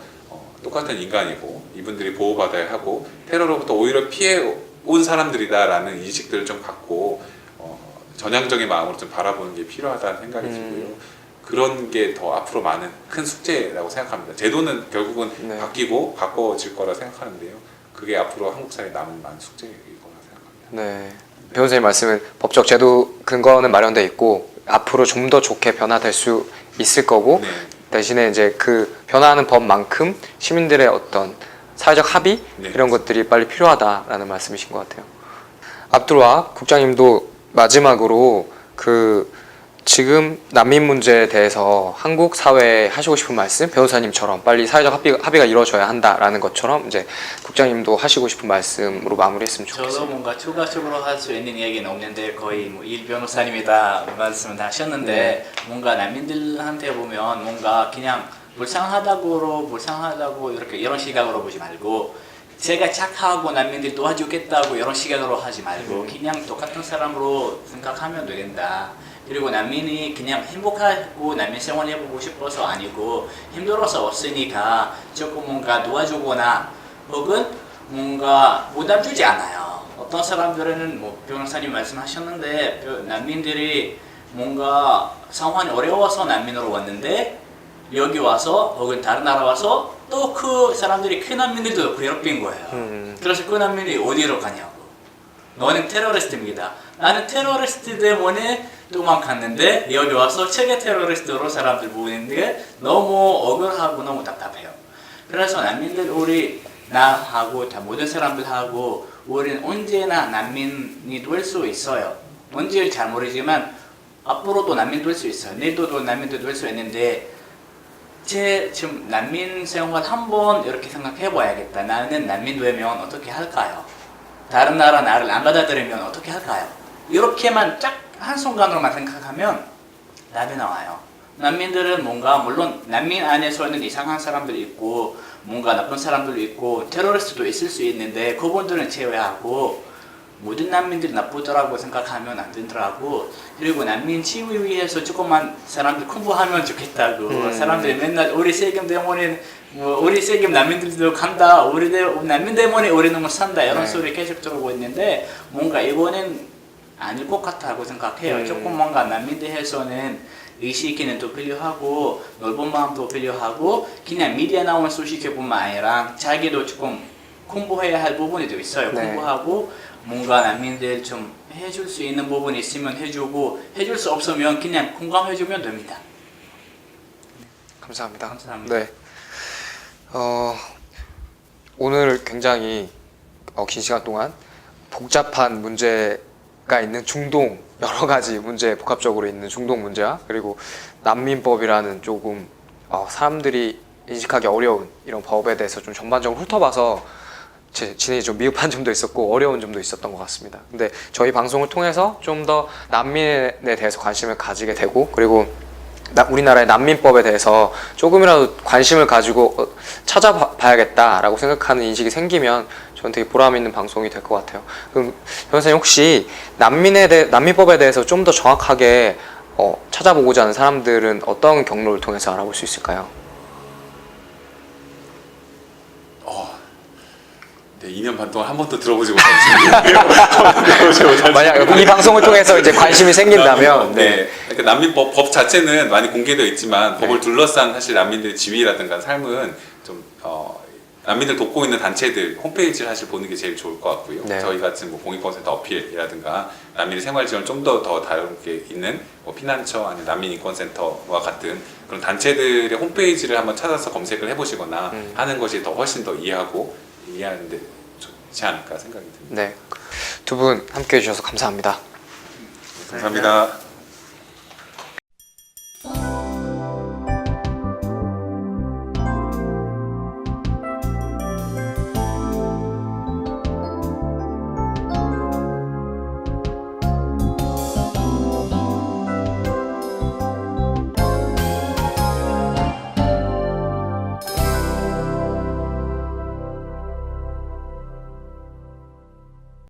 똑같은 인간이고 이분들이 보호받아야 하고 테러로부터 오히려 피해 온 사람들이다라는 인식들을 좀 갖고 전향적인 마음으로 좀 바라보는 게 필요하다는 생각이 들고요. 그런 게 더 앞으로 많은 큰 숙제라고 생각합니다. 제도는 결국은 네. 바뀌고 바꿔질 거라 생각하는데요. 그게 앞으로 한국 사회에 남은 많은 숙제일 거라 생각합니다. 네. 변호사님 말씀은 법적 제도 근거는 마련돼 있고 앞으로 좀 더 좋게 변화될 수 있을 거고 네. 대신에 이제 그 변화하는 법만큼 시민들의 어떤 사회적 합의 네. 이런 것들이 빨리 필요하다라는 말씀이신 것 같아요. 압둘와 국장님도 마지막으로 그 지금 난민 문제에 대해서 한국 사회에 하시고 싶은 말씀, 변호사님처럼 빨리 사회적 합의가 이루어져야 한다라는 것처럼 이제 국장님도 하시고 싶은 말씀으로 마무리했으면 저도 좋겠어요. 뭔가 추가적으로 할 수 있는 얘기는 없는데 거의 뭐 일 변호사님이 다 말씀을 다 하셨는데 뭔가 난민들한테 보면 뭔가 그냥 불쌍하다고 이렇게 이런 시각으로 보지 말고 제가 착하고 난민들 도와주겠다고 이런 시각으로 하지 말고 그냥 똑같은 사람으로 생각하면 된다. 그리고 난민이 그냥 행복하고 난민 생활해보고 싶어서 아니고 힘들어서 왔으니까 조금 뭔가 도와주거나 혹은 뭔가 부담 주지 않아요. 어떤 사람들은 뭐 변호사님 말씀하셨는데 난민들이 뭔가 상황이 어려워서 난민으로 왔는데 여기 와서 혹은 다른 나라 와서 또 그 사람들이 그 난민들도 괴롭힌 거예요. 그래서 그 난민이 어디로 가냐고. 너는 테러리스트입니다. 나는 테러리스트 때문에 도망갔는데 여기 와서 세계 테러리스트로 사람들 보이는데 너무 억울하고 너무 답답해요. 그래서 난민들 나하고 다 모든 사람들하고 우리는 언제나 난민이 될 수 있어요. 언제 잘 모르지만 앞으로도 난민 될 수 있어요. 내일도 난민도 될 수 있는데 지금 난민 생활 한번 이렇게 생각해 봐야겠다. 나는 난민 되면 어떻게 할까요? 다른 나라 나를 안 받아들이면 어떻게 할까요? 이렇게만 딱 한순간으로만 생각하면 답이 나와요. 난민들은 뭔가 물론 난민 안에서는 이상한 사람들이 있고 뭔가 나쁜 사람들도 있고 테러리스트도 있을 수 있는데 그분들은 제외하고 모든 난민들이 나쁘더라고 생각하면 안 되더라고. 그리고 난민 치유 위해서 조금만 사람들 공부하면 좋겠다고. 사람들이 맨날 우리 세금 때문에 우리 세금 난민들도 간다. 난민 때문에 우리는 못 산다. 이런 소리 계속 들어오고 있는데 뭔가 이거는 아닐 것 같다고 생각해요. 조금 뭔가 난민에 대해서는 의식이 또 필요하고 넓은 마음도 필요하고 그냥 미디어 나온 소식뿐만 아니라 자기도 조금 공부해야 할 부분이 또 있어요. 네. 공부하고 뭔가 난민들 좀 해줄 수 있는 부분이 있으면 해주고 해줄 수 없으면 그냥 공감해주면 됩니다. 감사합니다. 감사합니다. 네. 오늘 굉장히 긴 시간 동안 복잡한 문제가 있는 중동 여러 가지 문제 복합적으로 있는 중동 문제와 그리고 난민법이라는 조금 사람들이 인식하기 어려운 이런 법에 대해서 좀 전반적으로 훑어봐서 진행이 좀 미흡한 점도 있었고 어려운 점도 있었던 것 같습니다. 근데 저희 방송을 통해서 좀 더 난민에 대해서 관심을 가지게 되고 그리고 우리나라의 난민법에 대해서 조금이라도 관심을 가지고 찾아봐야겠다라고 생각하는 인식이 생기면 저는 되게 보람 있는 방송이 될 것 같아요. 그럼 변호사님 혹시 난민법에 대해서 좀 더 정확하게 찾아보고자 하는 사람들은 어떤 경로를 통해서 알아볼 수 있을까요? 네, 2년 반 동안 한 번도 들어보지 못했는데요. 만약 이 방송을 통해서 이제 관심이 생긴다면 네. 그러니까 난민법 법 자체는 많이 공개되어 있지만 법을 둘러싼 사실 난민들의 지위라든가 삶은 좀 난민들 돕고 있는 단체들 홈페이지를 사실 보는 게 제일 좋을 것 같고요. 네. 저희 같은 뭐 공익건센터 어필이라든가 난민의 생활 지원 좀 더 다루게 있는 뭐 피난처 아니면 난민인권센터와 같은 그런 단체들의 홈페이지를 한번 찾아서 검색을 해보시거나 하는 것이 훨씬 더 이해하는데 좋지 않을까 생각이 듭니다. 네. 두 분 함께 해주셔서 감사합니다. 감사합니다.